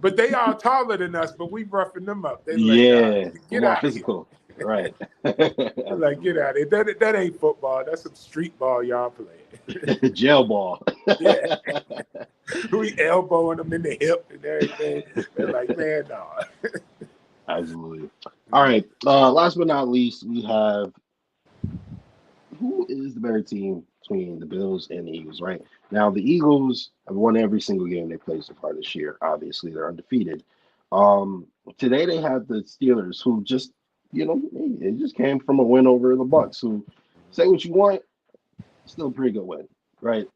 but they all taller than us, but we roughing them up. They like, nah, Yeah, get more out of here. physical. Right. They're like, get Absolutely. out of here. That ain't football. That's some street ball y'all playing. Jail ball. yeah. We elbowing them in the hip and everything. They're like, man, no. Absolutely. All right. Last but not least, we have who is the better team between the Bills and the Eagles, right? Now, the Eagles have won every single game they played so far this year. Obviously, they're undefeated. Today they have the Steelers, who just, it just came from a win over the Bucks. Who say what you want, still a pretty good win, right?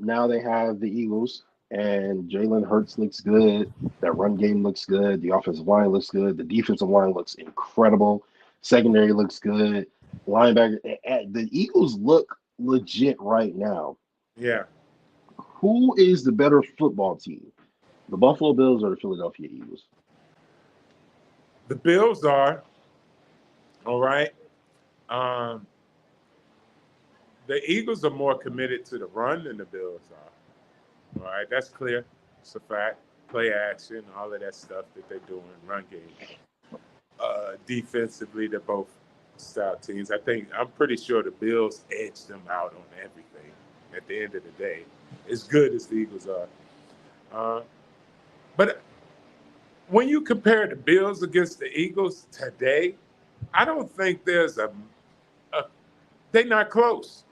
Now they have the Eagles, and Jalen Hurts looks good. That run game looks good. The offensive line looks good. The defensive line looks incredible. Secondary looks good. Linebacker. The Eagles look legit right now. Yeah. Who is the better football team? The Buffalo Bills or the Philadelphia Eagles? The Bills are, all right. Um, the Eagles are more committed to the run than the Bills are. All right. That's clear. It's a fact. Play action, all of that stuff that they're doing, run game. Defensively, they're both stout teams. I'm pretty sure the Bills edged them out on everything at the end of the day, as good as the Eagles are. But when you compare the Bills against the Eagles today, I don't think there's a they're not close.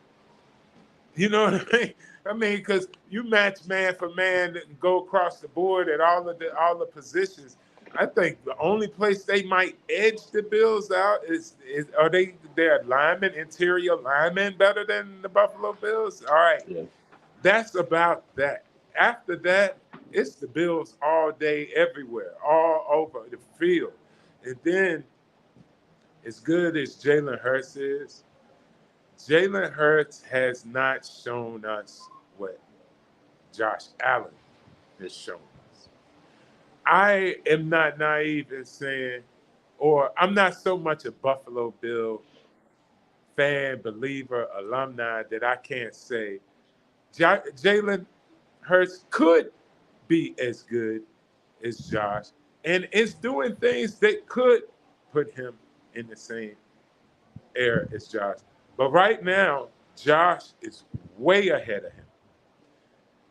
You know what I mean? I mean, because you match man for man and go across the board at all the positions. I think the only place they might edge the Bills out is are their linemen, interior linemen better than the Buffalo Bills? All right. Yeah. That's about that. After that, it's the Bills all day, everywhere, all over the field. And then, as good as Jalen Hurts is, Jalen Hurts has not shown us what Josh Allen has shown us. I am not naive in saying, or I'm not so much a Buffalo Bill fan, believer, alumni that I can't say Jalen Hurts could be as good as Josh and is doing things that could put him in the same air as Josh. But right now, Josh is way ahead of him.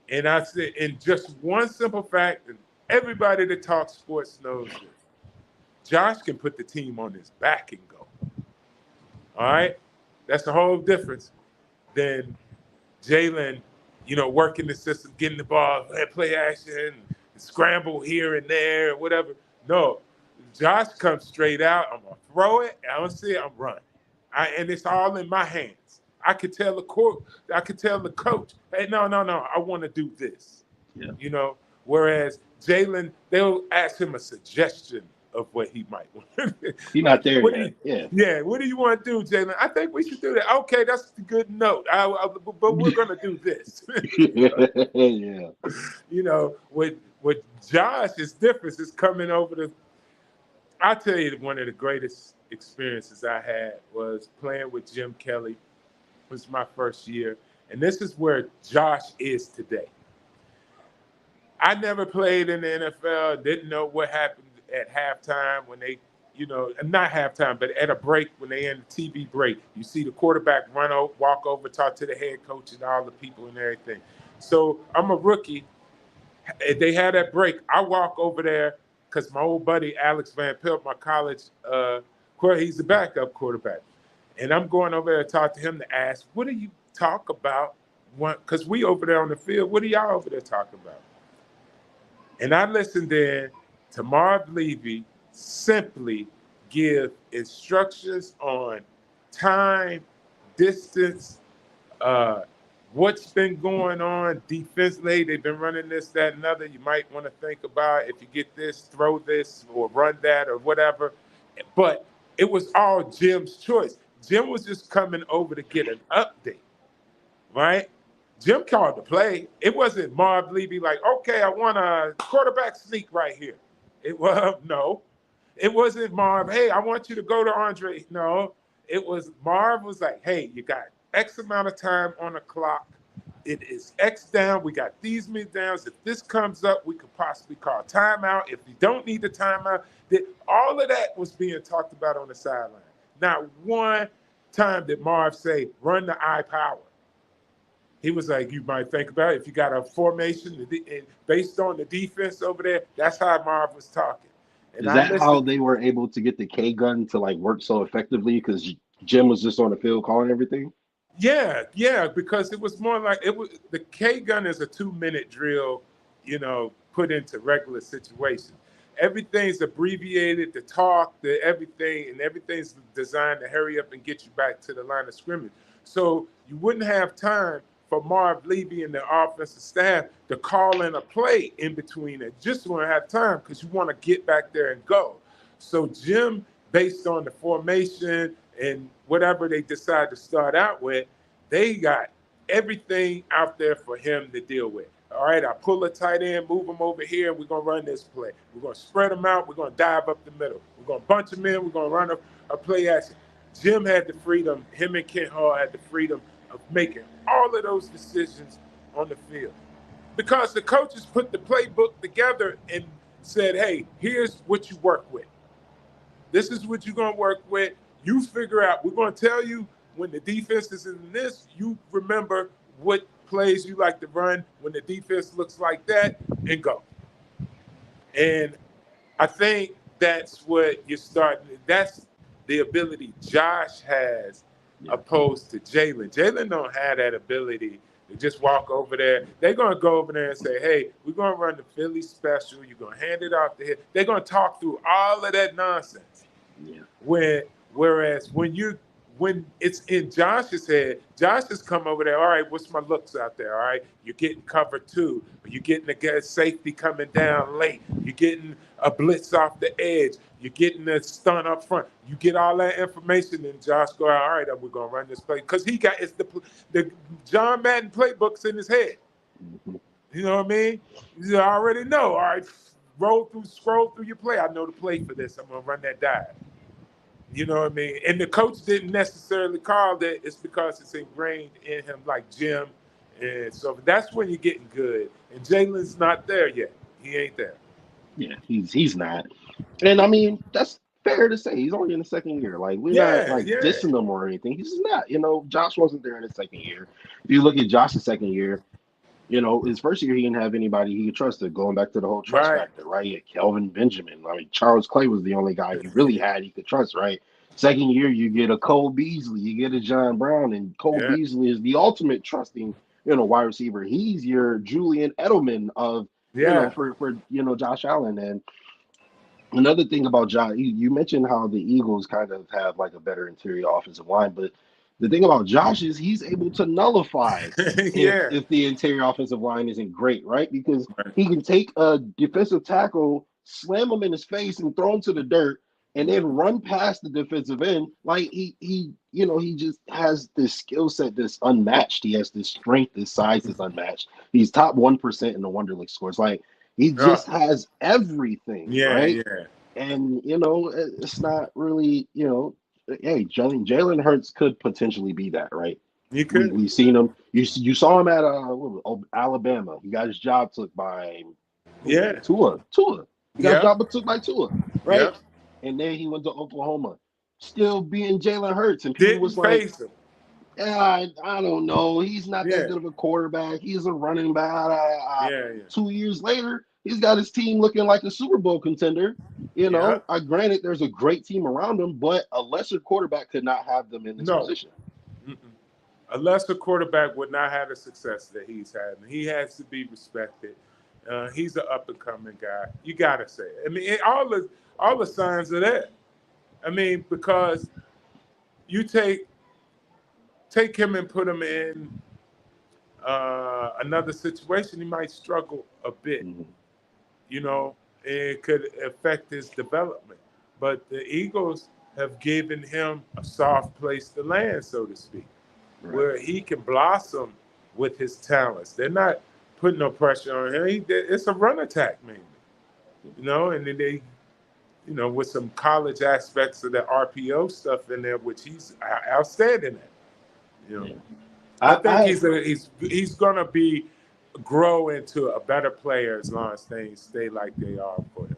And I said, in just one simple fact, and everybody that talks sports knows this, Josh can put the team on his back and go. All right? That's the whole difference than Jalen, working the system, getting the ball, play action, scramble here and there, whatever. No, Josh comes straight out. I'm gonna throw it. I don't see it. I'm running. And it's all in my hands. I could tell the court. I could tell the coach, hey, no. I want to do this. Yeah. Whereas Jalen, they'll ask him a suggestion of what he might want. He's not there What do yet. Yeah. Yeah, what do you want to do, Jalen? I think we should do that. Okay, that's a good note. But we're going to do this. Yeah. With Josh, it's different. It's coming over the. I'll tell you, one of the greatest experiences I had was playing with Jim Kelly. It was my first year. And this is where Josh is today. I never played in the NFL, didn't know what happened at halftime when they, not halftime, but at a break when they end the TV break. You see the quarterback walk over, talk to the head coach and all the people and everything. So I'm a rookie. They had that break. I walk over there because my old buddy Alex Van Pelt, my college, he's the backup quarterback. And I'm going over there to talk to him to ask, what do you talk about? Because we over there on the field, what are y'all over there talking about? And I listened in to Marv Levy simply give instructions on time, distance, what's been going on defensively. They've been running this, that, and other. You might want to think about if you get this, throw this, or run that, or whatever. But it was all Jim's choice. Jim was just coming over to get an update, right? Jim called the play. It wasn't Marv Levy like, okay, I want a quarterback sneak right here. It was, no. It wasn't Marv, hey, I want you to go to Andre. No. It was Marv was like, hey, you got X amount of time on the clock. It is X down. We got these many downs. If this comes up, we could possibly call timeout. If we don't need the timeout, all of that was being talked about on the sideline. Not one time did Marv say, run the I power. He was like, you might think about it. If you got a formation based on the defense over there, that's how Marv was talking. And is that how they were able to get the K gun to work so effectively? Because Jim was just on the field calling everything? Yeah, because it was more like the K gun is a 2-minute drill, put into regular situations. Everything's abbreviated, the talk, the everything, and everything's designed to hurry up and get you back to the line of scrimmage. So you wouldn't have time for Marv Levy and the offensive staff to call in a play in between it. Just want to have time because you want to get back there and go. So Jim, based on the formation and whatever they decide to start out with, they got everything out there for him to deal with. All right, I pull a tight end, move him over here, and we're going to run this play. We're going to spread them out. We're going to dive up the middle. We're going to bunch them in. We're going to run a play action. Jim had the freedom, him and Kent Hall had the freedom of making all of those decisions on the field. Because the coaches put the playbook together and said, hey, here's what you work with. This is what you're going to work with. You figure out, we're going to tell you when the defense is in this, you remember what plays you like to run when the defense looks like that, and go. And I think that's what you're starting. That's the ability Josh has opposed to Jalen. Jalen don't have that ability to just walk over there. They're going to go over there and say, hey, we're going to run the Philly special. You're going to hand it off to him. They're going to talk through all of that nonsense. Yeah. Whereas when it's in Josh's head, Josh has come over there, all right, what's my looks out there, all right? You're getting cover 2. You're getting a safety coming down late. You're getting a blitz off the edge. You're getting a stun up front. You get all that information, and Josh go, all right, we're going to run this play. Because it's the John Madden playbook's in his head. Mm-hmm. You know what I mean? You already know, all right, scroll through your play. I know the play for this. I'm going to run that dive. You know what I mean? And the coach didn't necessarily call that. It's because it's ingrained in him like Jim. And so that's when you're getting good. And Jalen's not there yet. He ain't there. Yeah, he's not. And I mean, that's fair to say he's only in the second year. Like we're not Yeah, like yeah, dissing him or anything. He's just not. Josh wasn't there in his second year. If you look at Josh's second year, his first year he didn't have anybody he could trust. Going back to the whole trust right. factor, right? He had Kelvin Benjamin. I mean, Charles Clay was the only guy he really had he could trust, right? Second year, you get a Cole Beasley, you get a John Brown, and Cole Yeah, Beasley is the ultimate trusting, wide receiver. He's your Julian Edelman of, yeah. for Josh Allen. And another thing about Josh, you mentioned how the Eagles kind of have like a better interior offensive line, but the thing about Josh is he's able to nullify if Yeah. if the interior offensive line isn't great, right? Because Right. he can take a defensive tackle, slam him in his face, and throw him to the dirt, and then run past the defensive end. Like he just has this skill set that's unmatched. He has this strength, this size that's unmatched. He's top 1% in the Wonderlic scores. Like he Uh, just has everything, yeah, right? yeah. And it's not really, hey, Jalen Hurts could potentially be that, right? You We could. we seen him. You saw him at Alabama. He got his job took by who was Yeah. it? Tua. Tua. He got his Yep. job took by Tua, right? Yep. And then he went to Oklahoma, still being Jalen Hurts, and people was Didn't like, face him. yeah, I don't know. He's not that Yeah. good of a quarterback. He's a running back. Yeah. Yeah. 2 years later, he's got his team looking like a Super Bowl contender. Yeah. I granted there's a great team around him, but a lesser quarterback could not have them in this No. position. Mm-mm. A lesser quarterback would not have the success that he's had. And he has to be respected. He's an up and coming guy. You gotta say it. I mean, all the signs are there. I mean, because you take him and put him in another situation, he might struggle a bit. Mhm. You know, it could affect his development. But the Eagles have given him a soft place to land, so to speak, Right. where he can blossom with his talents. They're not putting no pressure on him. It's a run attack mainly, and then they, with some college aspects of the RPO stuff in there, which he's outstanding at. You know, Yeah. I I, think I he's gonna be grow into a better player as long as things stay like they are for him.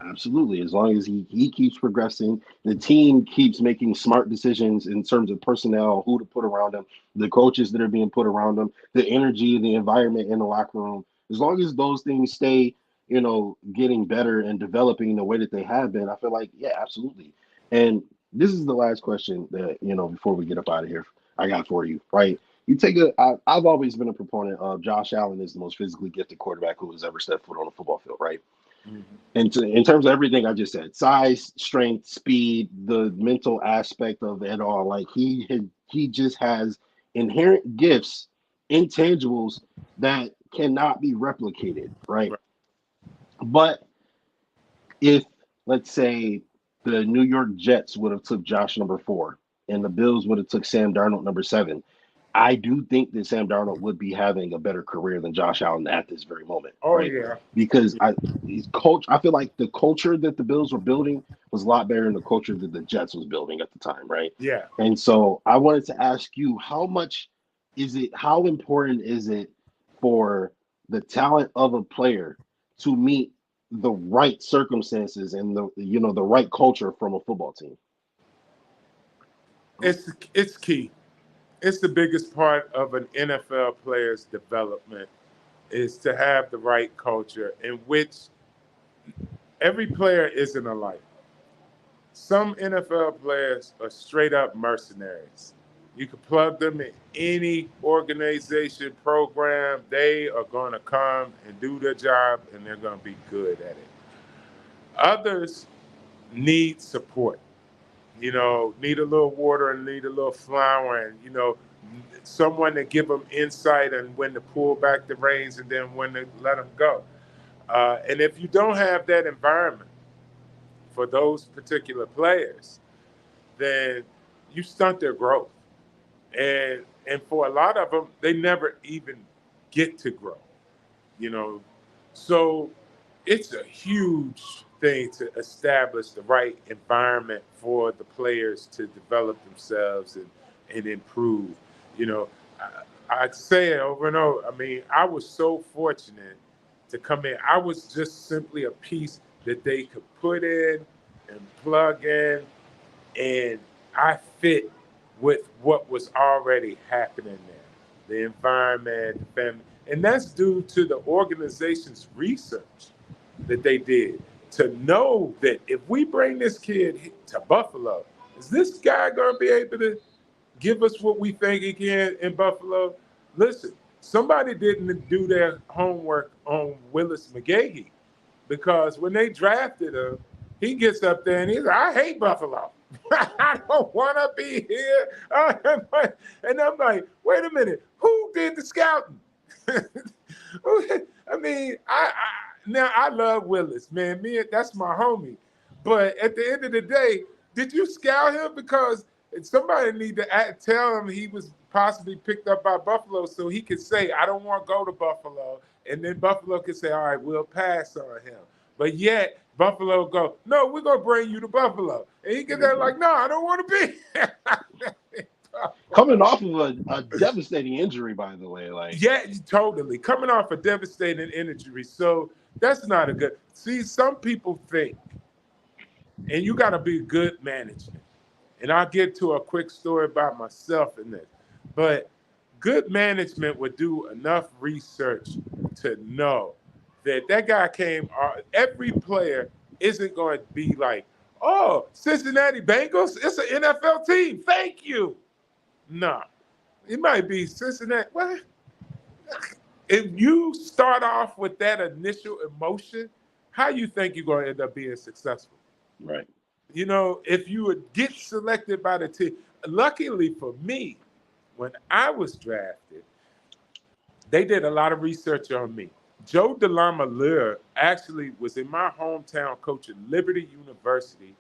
Absolutely. As long as he keeps progressing, the team keeps making smart decisions in terms of personnel, who to put around him, the coaches that are being put around him, the energy, the environment in the locker room. As long as those things stay, getting better and developing the way that they have been, I feel like, yeah, absolutely. And this is the last question that, before we get up out of here, I got for you, right? I've always been a proponent of Josh Allen is the most physically gifted quarterback who has ever stepped foot on a football field, right? Mhm. And in terms of everything I just said, size, strength, speed, the mental aspect of it all, like he just has inherent gifts, intangibles that cannot be replicated, right? Right. But if let's say the New York Jets would have took Josh number 4 and the Bills would have took Sam Darnold number 7, I do think that Sam Darnold would be having a better career than Josh Allen at this very moment, Oh right? yeah. Because I feel like the culture that the Bills were building was a lot better than the culture that the Jets was building at the time, right? Yeah. And so I wanted to ask you, how important is it for the talent of a player to meet the right circumstances and the right culture from a football team? It's key. It's the biggest part of an NFL player's development is to have the right culture in which every player isn't alike. Some NFL players are straight up mercenaries. You can plug them in any organization program, they are going to come and do their job and they're going to be good at it. Others need support, need a little water and need a little flour and, someone to give them insight and when to pull back the reins and then when to let them go. And if you don't have that environment for those particular players, then you stunt their growth. And for a lot of them, they never even get to grow, you know. So it's a huge thing to establish the right environment for the players to develop themselves and improve. You know, I say it over and over. I mean, I was so fortunate to come in. I was just simply a piece that they could put in and plug in, and I fit with what was already happening there, the environment, the family. And that's due to the organization's research that they did to know that if we bring this kid to Buffalo, is this guy going to be able to give us what we think he can in Buffalo? Listen, somebody didn't do their homework on Willis McGahee, because when they drafted him, he gets up there and he's like, I hate Buffalo. I don't want to be here. And I'm like, wait a minute, who did the scouting? I mean, now I love Willis, man. That's my homie. But at the end of the day, did you scout him? Because somebody need to tell him he was possibly picked up by Buffalo so he could say, I don't want to go to Buffalo. And then Buffalo could say, all right, we'll pass on him. But yet Buffalo go, no, we're going to bring you to Buffalo. And he get there like, no, I don't want to be. Coming off of a devastating injury, by the way. Yeah, totally. Coming off a devastating injury. So that's not a good. See, some people think, and you got to be good management. And I'll get to a quick story about myself in this. But good management would do enough research to know that guy came, every player isn't going to be like, oh, Cincinnati Bengals, it's an NFL team. Thank you. No, it might be Cincinnati. What? If you start off with that initial emotion, how you think you're going to end up being successful? Right. You know, if you would get selected by the team, luckily for me, when I was drafted, they did a lot of research on me. Joe DeLamielleure actually was in my hometown coaching Liberty University,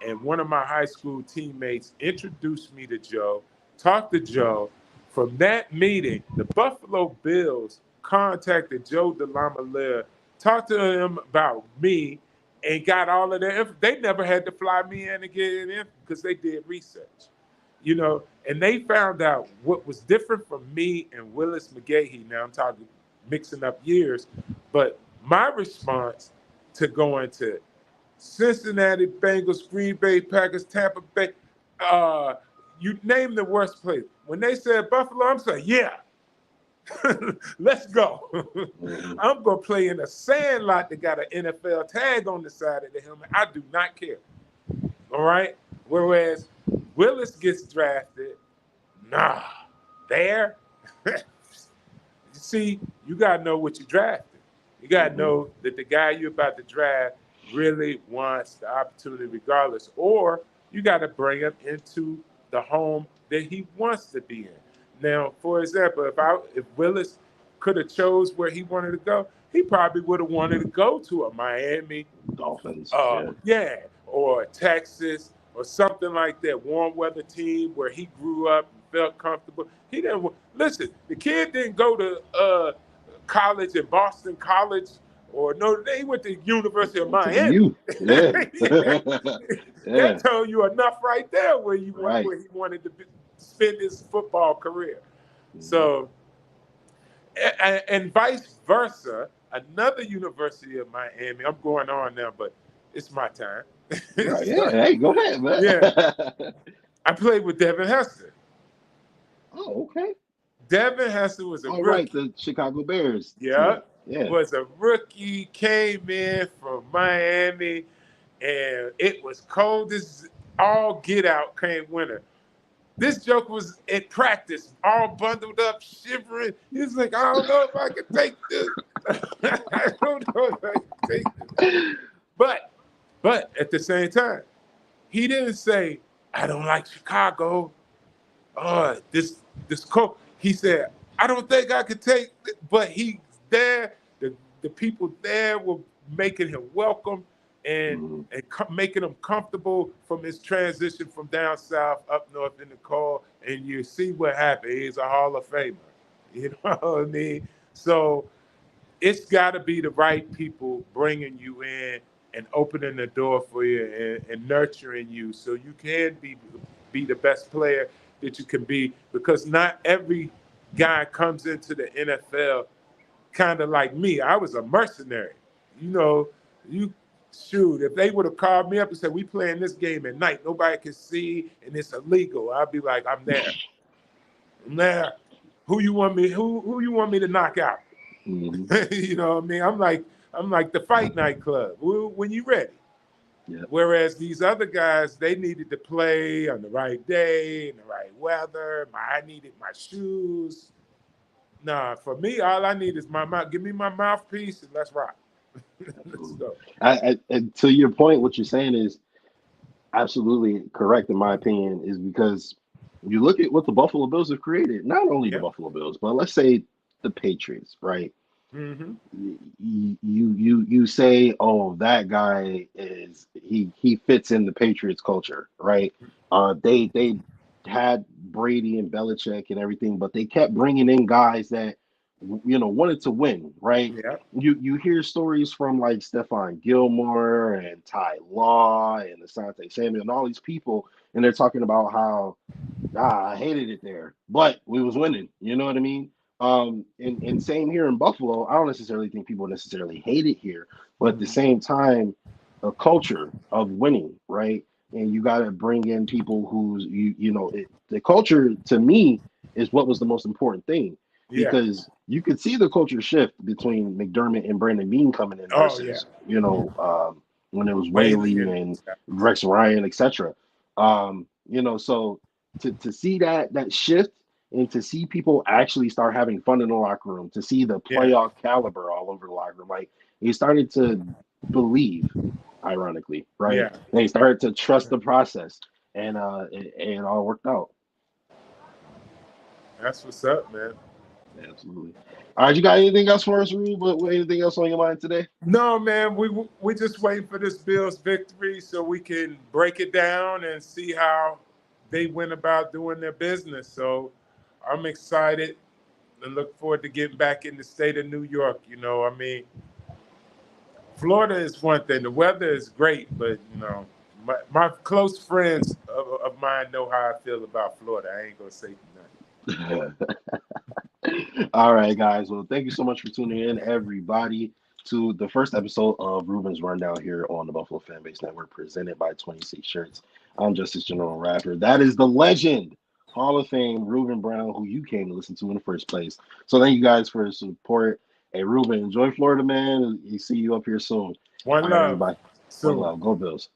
and one of my high school teammates introduced me to Joe, talked to Joe. From that meeting, the Buffalo Bills contacted Joe DeLamielleure, talked to him about me, and got all of their info. They never had to fly me in and get it in because they did research, you know, and they found out what was different from me and Willis McGahee. Now I'm talking mixing up years, but my response to going to Cincinnati Bengals, Green Bay Packers, Tampa Bay, you name the worst place. When they said Buffalo, I'm saying, yeah, let's go. I'm going to play in a sand lot that got an NFL tag on the side of the helmet. I do not care. All right? Whereas Willis gets drafted, nah, there. See, you got to know what you're drafting. You got to know that the guy you're about to draft really wants the opportunity regardless, or you got to bring him into the home that he wants to be in. Now, for example, if Willis could have chose where he wanted to go, he probably would have wanted to go to a Miami Dolphins, or Texas or something like that, warm weather team where he grew up and felt comfortable. He didn't listen. The kid didn't go to college at Boston College or Notre Dame. He went to University of Miami. That told you enough right there where he wanted to spend his football career. So, and vice versa, another University of Miami. I'm going on now, but it's my time. Right, yeah, hey, go ahead, man. Yeah, I played with Devin Hester. Oh, okay. Devin Hester was a rookie. Right, the Chicago Bears. Yeah, was a rookie, came in from Miami, and it was cold as all get out came winter. This joke was at practice, all bundled up, shivering. He was like, I don't know if I can take this. I don't know if I can take this. But at the same time, he didn't say, I don't like Chicago. Oh, this cold. He said, I don't think I could take it. But he's there. The people there were making him welcome and making him comfortable from his transition from down south up north in the cold. And you see what happened. He's a Hall of Famer. You know what I mean? So it's got to be the right people bringing you in and opening the door for you and nurturing you so you can be the best player that you can be, because not every guy comes into the NFL kind of like me. I was a mercenary. You know, you shoot, if they would have called me up and said, we playing this game at night, nobody can see, and it's illegal, I'd be like, I'm there. I'm there. Who you want me to knock out? Mm-hmm. You know what I mean? I'm like the fight night club. When you ready. Yeah. Whereas these other guys, they needed to play on the right day, in the right weather. I needed my shoes. Nah, for me, all I need is my mouth. Give me my mouthpiece and let's rock. Let's Absolutely. go. And to your point, what you're saying is absolutely correct, in my opinion, is because you look at what the Buffalo Bills have created, not only the Yeah. Buffalo Bills, but let's say the Patriots, right? Mm-hmm. You say, oh, that guy he fits in the Patriots culture, right? They had Brady and Belichick and everything, but they kept bringing in guys that wanted to win, right? Yeah. You hear stories from like Stephon Gilmore and Ty Law and Asante Samuel and all these people, and they're talking about how I hated it there, but we was winning. You know what I mean? And same here in Buffalo. I don't necessarily think people necessarily hate it here, but at the Mm-hmm. same time, a culture of winning, right? And you got to bring in people who's the culture to me is what was the most important thing Yeah. because you could see the culture shift between McDermott and Brandon Bean coming in Oh yeah. versus when it was Whaley Whaley and and Rex Ryan, etc. So to see that shift and to see people actually start having fun in the locker room, to see the yeah. playoff caliber all over the locker room, like he started to believe, ironically, right? Yeah. And he started to trust the process, and it all worked out. That's what's up, man. Absolutely. All right, you got anything else for us, Rube? Anything else on your mind today? No, man, we just waiting for this Bills victory so we can break it down and see how they went about doing their business. So I'm excited and look forward to getting back in the state of New York. I mean, Florida is one thing. The weather is great, but my close friends of mine know how I feel about Florida. I ain't gonna say nothing. All right, guys. Well, thank you so much for tuning in, everybody, to the first episode of Ruben's Rundown here on the Buffalo FamBase Network, presented by 26 Shirts. I'm Justice General Rapper. That is the legend, Hall of Fame, Ruben Brown, who you came to listen to in the first place. So thank you guys for the support. Hey, Ruben, enjoy Florida, man. See you up here soon. One All right, love. everybody. One Soon. love. Go Bills.